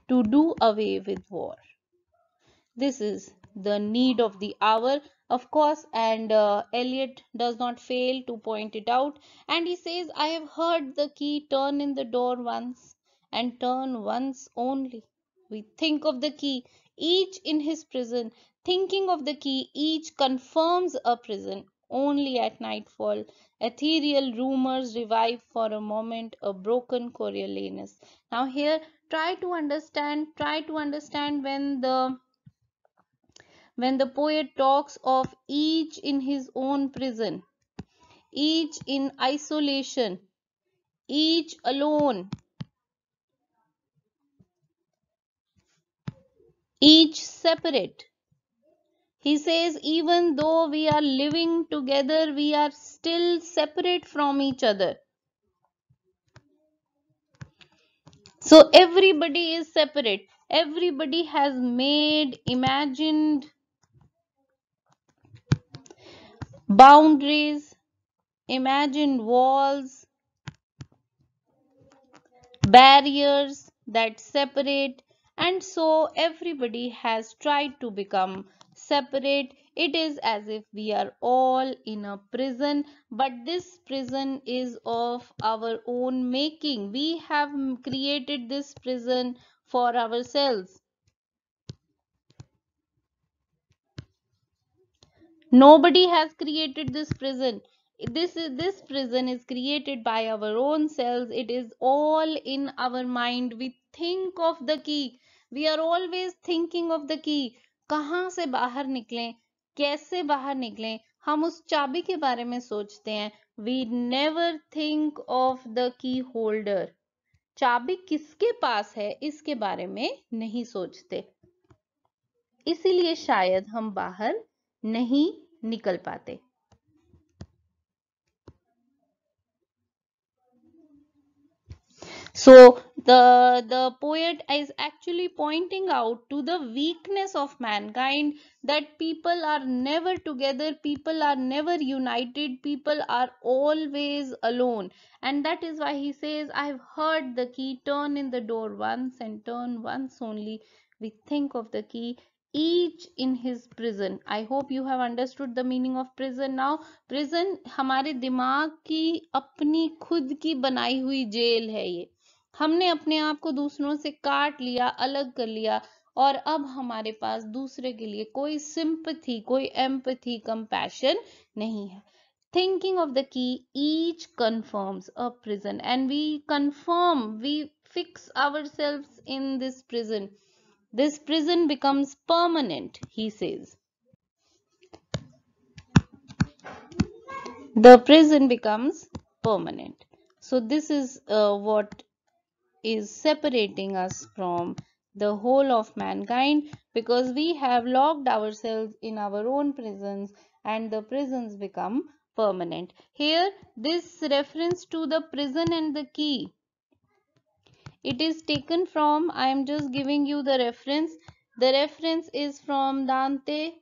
to do away with war. This is the need of the hour, of course, and Eliot does not fail to point it out. And he says, I have heard the key turn in the door once, and turn once only. We think of the key, each in his prison. Thinking of the key, each confirms a prison. Only at nightfall, ethereal rumors revive for a moment a broken Coriolanus. Now here, try to understand when the poet talks of each in his own prison, each in isolation, each alone, each separate. He says, even though we are living together, we are still separate from each other. So everybody is separate. Everybody has made, imagined boundaries, imagined walls, barriers that separate, and so everybody has tried to become separate. It is as if we are all in a prison, but this prison is of our own making. We have created this prison for ourselves. Nobody has created this prison. This prison is created by our own selves. It is all in our mind. We think of the key. We are always thinking of the key. कहाँ से बाहर निकलें, कैसे बाहर निकलें, हम उस चाबी के बारे में सोचते हैं. We never think of the key holder. चाबी किसके पास है इसके बारे में नहीं सोचते. इसीलिए शायद हम बाहर नहीं निकल पाते. So the poet is actually pointing out to the weakness of mankind, that people are never together, people are never united, people are always alone. And that is why he says, I've heard the key turn in the door once, and turn once only. We think of the key, each in his prison. I hope you have understood the meaning of prison now. Prison हमारे दिमाग की अपनी खुद की बनाई हुई jail है। ये हमने अपने आप को दूसरों से काट लिया, अलग कर लिया, और अब हमारे पास दूसरे के लिए कोई सिंपैथी, कोई एम्पैथी, कंपैशन नहीं है। Thinking of the key, each confirms a prison, and we confirm, we fix ourselves in this prison. This prison becomes permanent, he says. The prison becomes permanent. So this is what is separating us from the whole of mankind, because we have locked ourselves in our own prisons, and the prisons become permanent. Here this reference to the prison and the key, it is taken from, I am just giving you the reference. The reference is from Dante,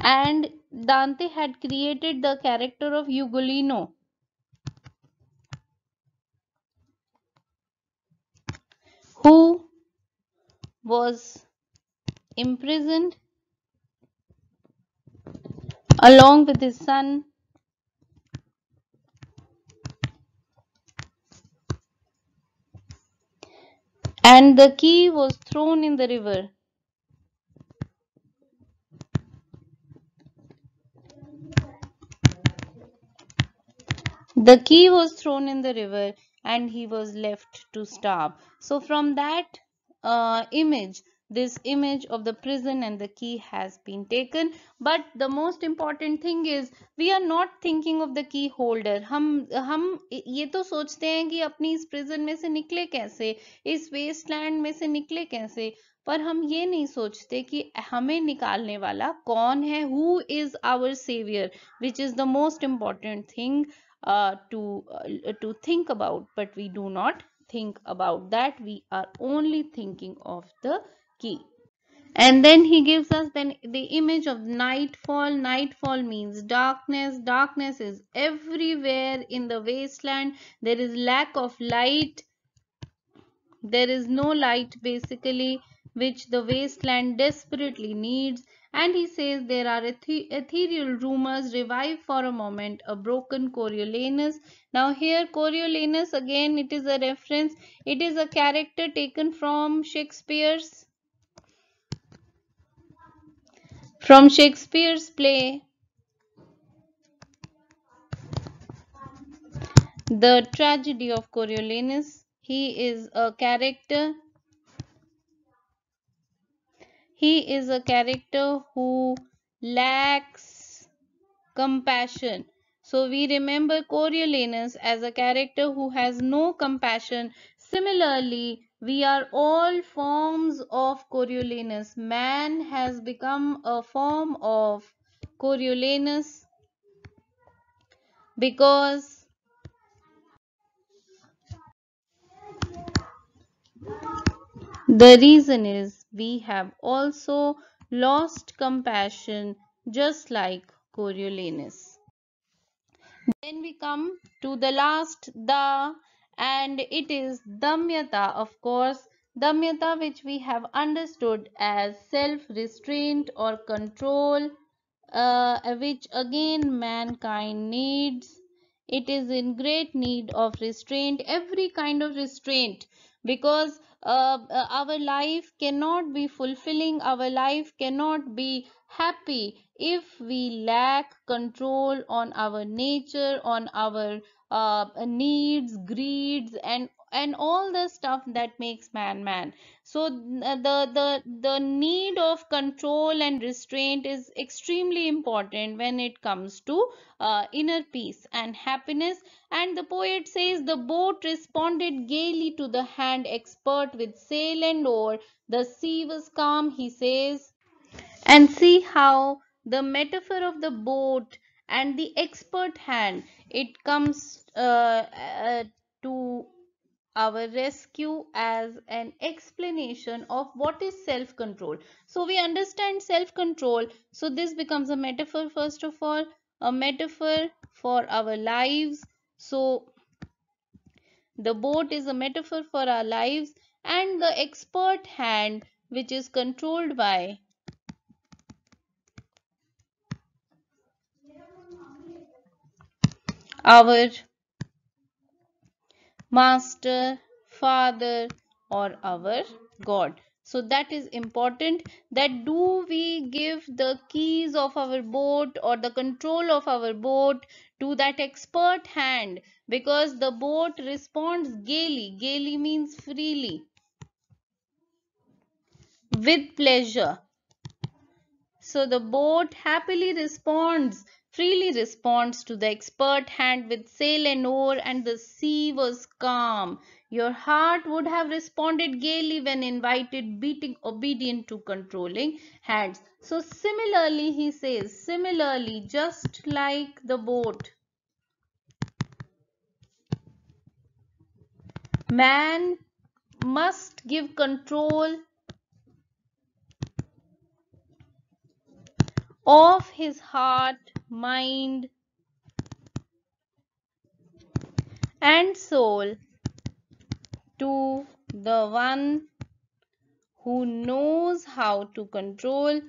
and Dante had created the character of Ugolino, who was imprisoned along with his son, and the key was thrown in the river. The key was thrown in the river, and he was left to starve. So from that image, this image of the prison and the key has been taken. But the most important thing is, we are not thinking of the key holder. हम ये तो सोचते हैं कि अपनी इस prison में से निकले कैसे, इस wasteland में से निकले कैसे, पर हम ये नहीं सोचते कि हमें निकालने वाला कौन है, who is our savior, which is the most important thing to think about. But we do not think about that, we are only thinking of the key. And then he gives us then the image of nightfall. Nightfall means darkness. Darkness is everywhere in the wasteland. There is lack of light, there is no light basically, which the wasteland desperately needs. And he says there are ethereal rumors, revive for a moment a broken Coriolanus. Now here Coriolanus, again it is a reference, it is a character taken from Shakespeare's play The Tragedy of Coriolanus. He is a character who lacks compassion. So we remember Coriolanus as a character who has no compassion. Similarly, we are all forms of Coriolanus. Man has become a form of Coriolanus because the reason is we have also lost compassion, just like Coriolanus. Then we come to the last Da, and it is Damyata, of course. Damyata, which we have understood as self-restraint or control, which again mankind needs. It is in great need of restraint, every kind of restraint, because our life cannot be fulfilling, our life cannot be happy if we lack control on our nature, on our needs, greeds, and all the stuff that makes man man. So the need of control and restraint is extremely important when it comes to inner peace and happiness. And the poet says, the boat responded gaily to the hand expert with sail and oar. The sea was calm, he says. And see how the metaphor of the boat and the expert hand, it comes to our rescue as an explanation of what is self control. So we understand self control, so this becomes a metaphor. First of all, a metaphor for our lives. So the boat is a metaphor for our lives, and the expert hand, which is controlled by our master, father, or our God. So that is important, that do we give the keys of our boat or the control of our boat to that expert hand, because the boat responds gaily. Gaily means freely, with pleasure. So the boat happily responds, freely responds to the expert hand with sail and oar, and the sea was calm. Your heart would have responded gaily when invited, beating obedient to controlling hands. So similarly, he says, similarly, just like the boat, man must give control of his heart, mind, and soul to the one who knows how to control,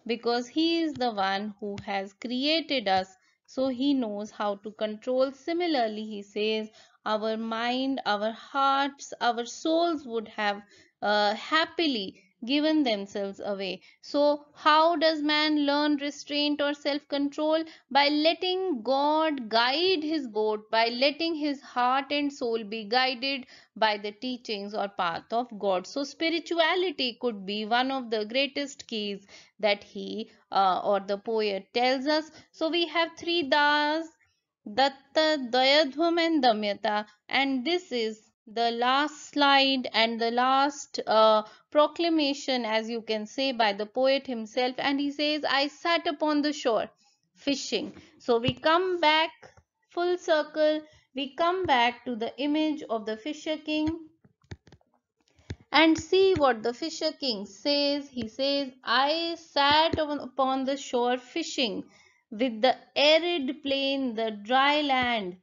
because he is the one who has created us, so he knows how to control. Similarly, he says, our mind, our hearts, our souls would have happily given themselves away. So how does man learn restraint or self control? By letting God guide his boat, by letting his heart and soul be guided by the teachings or path of God. So spirituality could be one of the greatest keys that he or the poet tells us. So we have three das: Datta, Dayadhvam, and Damyata, and this is the last slide and the last proclamation, as you can say, by the poet himself. And he says, I sat upon the shore fishing. So we come back full circle, we come back to the image of the fisher king, and see what the fisher king says. He says, I sat upon the shore fishing, with the arid plain, the dry land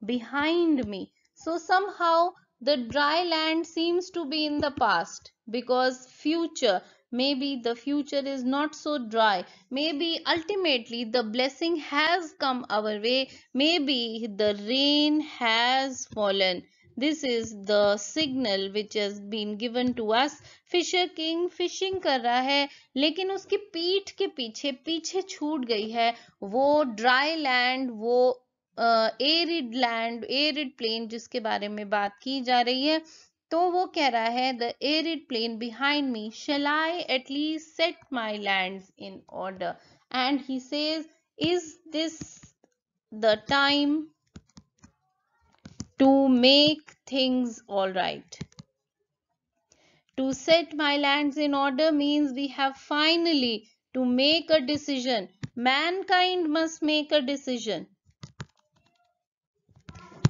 behind me. So somehow the dry land seems to be in the past, because future, maybe the future is not so dry, maybe ultimately the blessing has come our way, maybe the rain has fallen. This is the signal which has been given to us. Fisher king fishing कर रहा है, लेकिन उसकी पीठ के पीछे पीछे छूट गई है वो ड्राई लैंड, वो एरिड लैंड, एरिड प्लेन जिसके बारे में बात की जा रही है. तो वो कह रहा है, the arid plain behind me, shall I at least set my lands in order? And he says, is this the time to make things all right? To set my lands in order means we have finally to make a decision. Mankind must make a decision.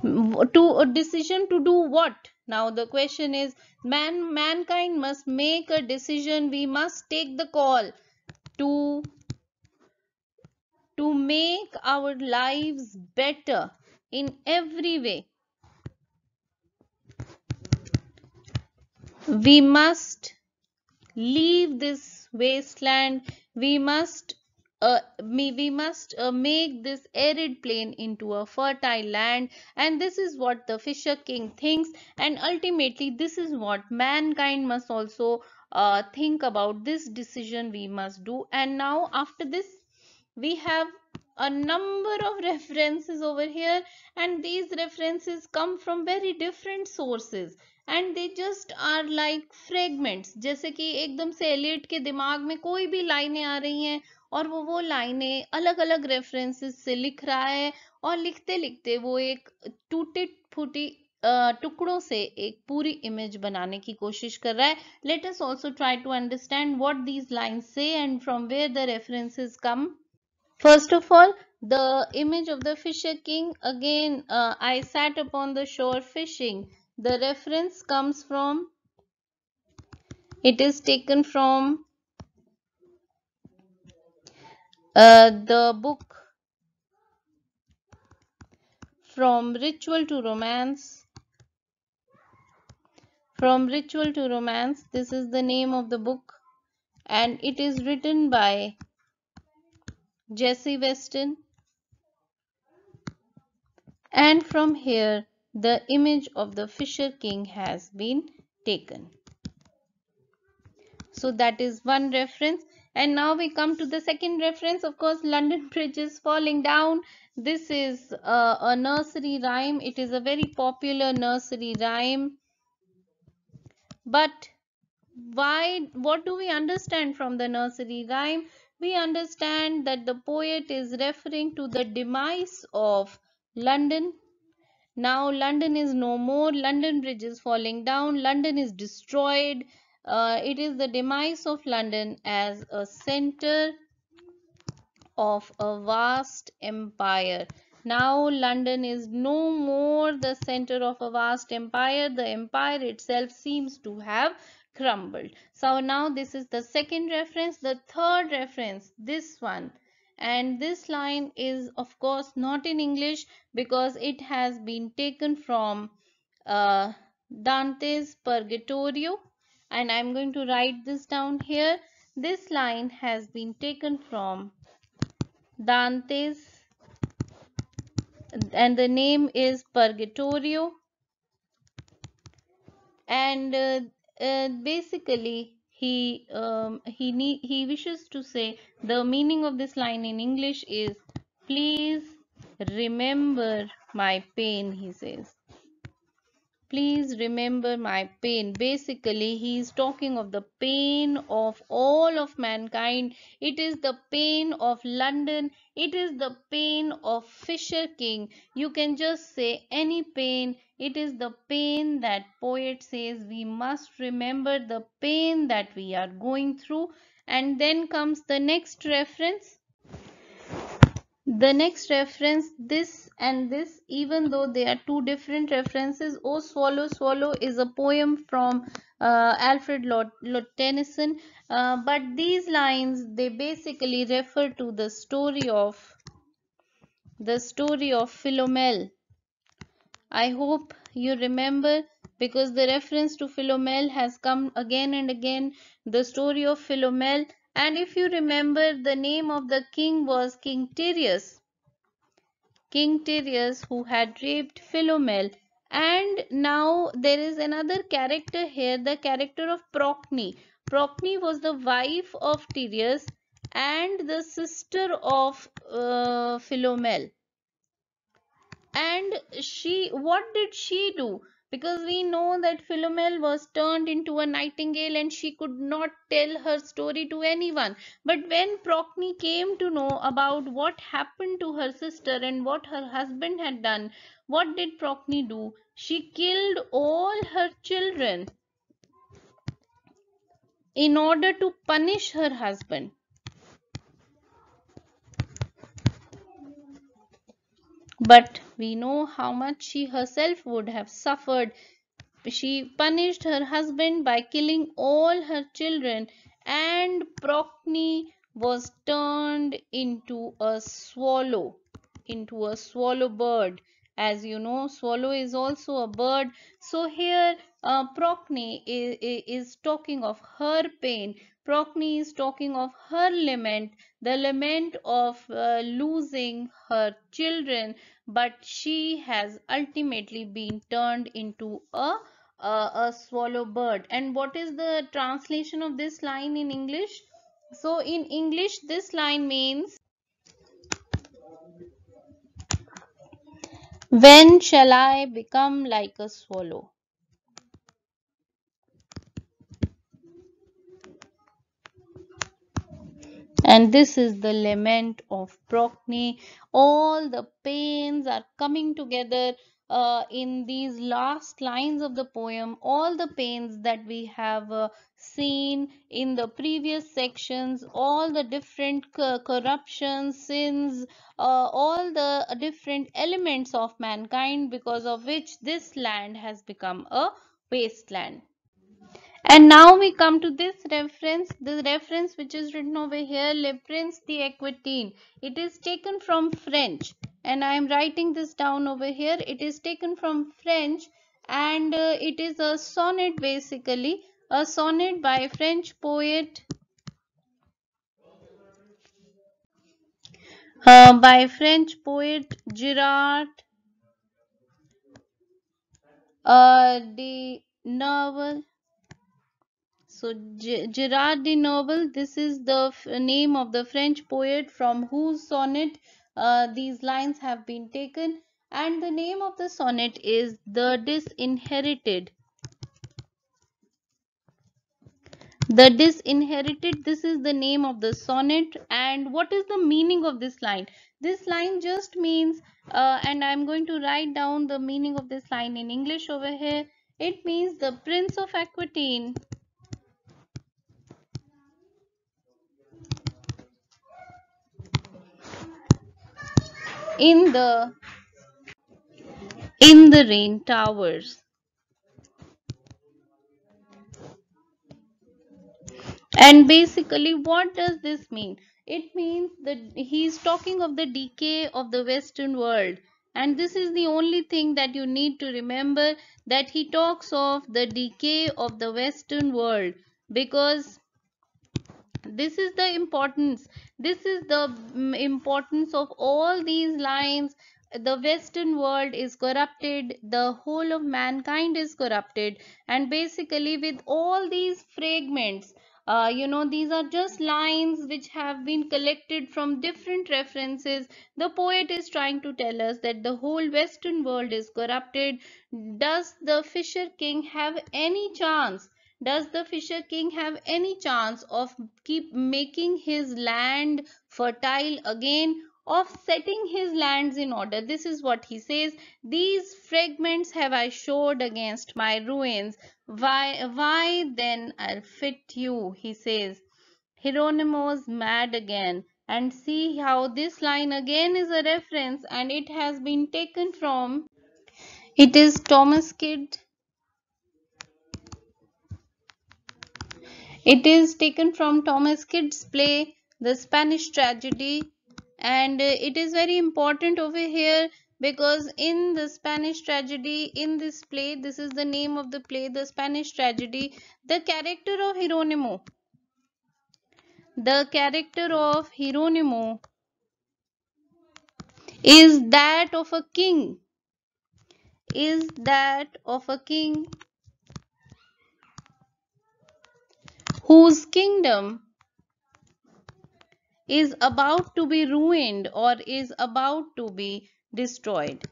To a decision to do what? Now the question is, mankind must make a decision. We must take the call to make our lives better in every way. We must leave this wasteland. We must make this arid plain into a fertile land, and this is what the fisher king thinks, and ultimately this is what mankind must also think about, this decision we must do. And now after this we have a number of references over here, and these references come from very different sources, and they just are like fragments. जैसे कि एकदम से Elliott के दिमाग में कोई भी लाइनें आ रही हैं और वो लाइनें अलग अलग रेफरेंसेस से लिख रहा है, और लिखते लिखते वो एक टूटी फूटी टुकड़ों से एक पूरी इमेज बनाने की कोशिश कर रहा है. Let us also try to understand what these lines say and from where the references come. First of all, the image of the fisher king. Again, I sat upon the shore fishing. The reference comes from, it is taken from the book From Ritual to Romance. From Ritual to Romance, this is the name of the book, and it is written by Jesse Weston. And from here, the image of the Fisher King has been taken. So that is one reference. And now we come to the second reference. Of course, London Bridge is falling down. This is a nursery rhyme. It is a very popular nursery rhyme. But what do we understand from the nursery rhyme? We understand that the poet is referring to the demise of London. Now London is no more. London Bridge is falling down. London is destroyed. It is the demise of London as a center of a vast empire. Now London is no more the center of a vast empire. The empire itself seems to have crumbled. So now this is the second reference. The third reference, this one. And this line is of course not in English because it has been taken from Dante's Purgatorio. And I'm going to write this down here. This line has been taken from Dante's, and the name is Purgatorio. And basically he wishes to say, the meaning of this line in English is, please remember my pain, he says. Please remember my pain. Basically, he is talking of the pain of all of mankind. It is the pain of London. It is the pain of Fisher King. You can just say any pain. It is the pain that poet says we must remember, the pain that we are going through. And then comes the next reference. The next reference, this and this, even though they are two different references. Oh Swallow, Swallow is a poem from Alfred Lord Tennyson. But these lines, they basically refer to the story of Philomel. I hope you remember, because the reference to Philomel has come again and again, the story of Philomel. And if you remember, the name of the king was King Tereus. King Tereus, who had raped Philomel. And now there is another character here, the character of Procne. Procne was the wife of Tereus and the sister of Philomel. And what did she do? Because we know that Philomel was turned into a nightingale and she could not tell her story to anyone. But when Procne came to know about what happened to her sister and what her husband had done, what did Procne do? She killed all her children in order to punish her husband. But we know how much she herself would have suffered. She punished her husband by killing all her children, and Procne was turned into a swallow, bird. As you know, swallow is also a bird. So here Procne is talking of her pain. Procne is talking of her lament, the lament of losing her children, but she has ultimately been turned into a swallow bird. And what is the translation of this line in English? So in English, this line means, when shall I become like a swallow? And this is the lament of Procne. All the pains are coming together in these last lines of the poem. All the pains that we have seen in the previous sections, all the different corruptions, sins, all the different elements of mankind, because of which this land has become a wasteland. And now we come to this reference which is written over here, Le Prince d'Aquitaine. It is taken from French, and I am writing this down over here. It is taken from French, and it is a sonnet, basically, a sonnet by French poet Gerard de Nerval. So Gerard de Nerval, this is the name of the French poet from whose sonnet these lines have been taken, and the name of the sonnet is The Disinherited. The Disinherited, this is the name of the sonnet. And what is the meaning of this line? This line just means, and I'm going to write down the meaning of this line in English over here. It means the Prince of Aquitaine in the rain towers. And basically, what does this mean? It means that he's talking of the decay of the Western world. And this is the only thing that you need to remember, that he talks of the decay of the Western world, because this is the importance of all these lines. The Western world is corrupted, the whole of mankind is corrupted, and basically with all these fragments, these are just lines which have been collected from different references. The poet is trying to tell us that the whole Western world is corrupted. Does the Fisher King have any chance? Does the Fisher King have any chance of keep making his land fertile again, of setting his lands in order? This is what he says. These fragments have I showed against my ruins. Why then I'll fit you, he says. Hieronymus mad again. And see how this line again is a reference, and it has been taken from, it is Thomas Kidd. It is taken from Thomas Kidd's play, The Spanish Tragedy, and it is very important over here because in the Spanish Tragedy, in this play, this is the name of the play, The Spanish Tragedy, the character of Hieronymo is that of a king, whose kingdom is about to be ruined, or is about to be destroyed.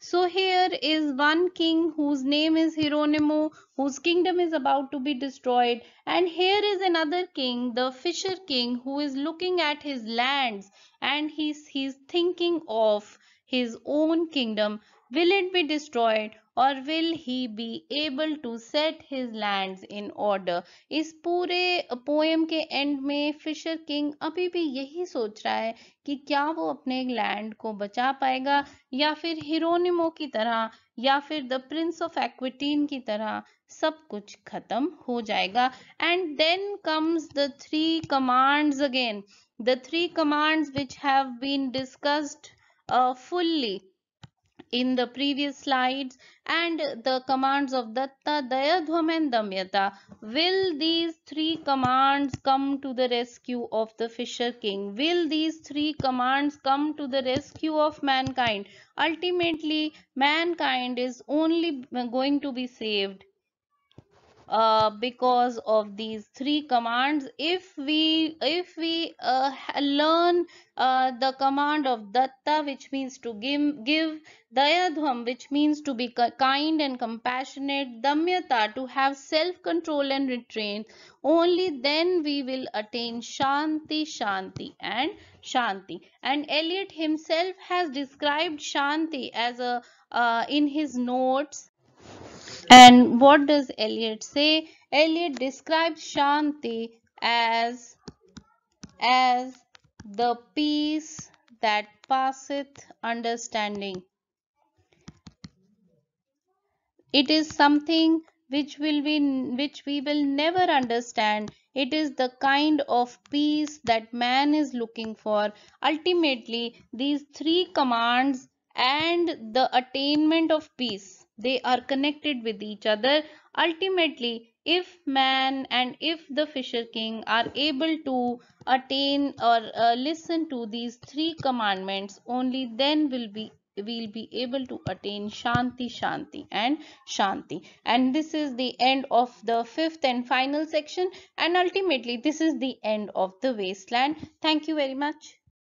So here is one king whose name is Hieronymo, whose kingdom is about to be destroyed, and here is another king, the Fisher King, who is looking at his lands, and he's thinking of his own kingdom. Will it be destroyed, or will he be able to set his lands in order? इस पूरे poem के and में Fisher king अभी भी यही सोच रहा है कि क्या वो अपने लैंड को बचा पाएगा, या फिर हिरोनिमो की तरह, या फिर द प्रिंस ऑफ एक्विटीन की तरह सब कुछ खत्म हो जाएगा. And then comes the three commands again, the three commands which have been discussed fully in the previous slides, and the commands of Datta, Dayadhvam and Damyata. Will these three commands come to the rescue of the Fisher King? Will these three commands come to the rescue of mankind? Ultimately, mankind is only going to be saved because of these three commands. If we learn the command of Datta, which means to give, Dayadhvam, which means to be kind and compassionate, Damyata, to have self control and restraint, only then we will attain Shanti, Shanti and Shanti. And Eliot himself has described Shanti as a in his notes, And what does Eliot say? Eliot describes Shanti as the peace that passeth understanding. It is something which we will never understand. It is the kind of peace that man is looking for. Ultimately, these three commands and the attainment of peace, they are connected with each other. Ultimately, if man and if the fisher king are able to attain or listen to these three commandments, only then we'll be able to attain shanti, shanti and shanti. And this is the end of the fifth and final section, and ultimately this is the end of the wasteland. Thank you very much.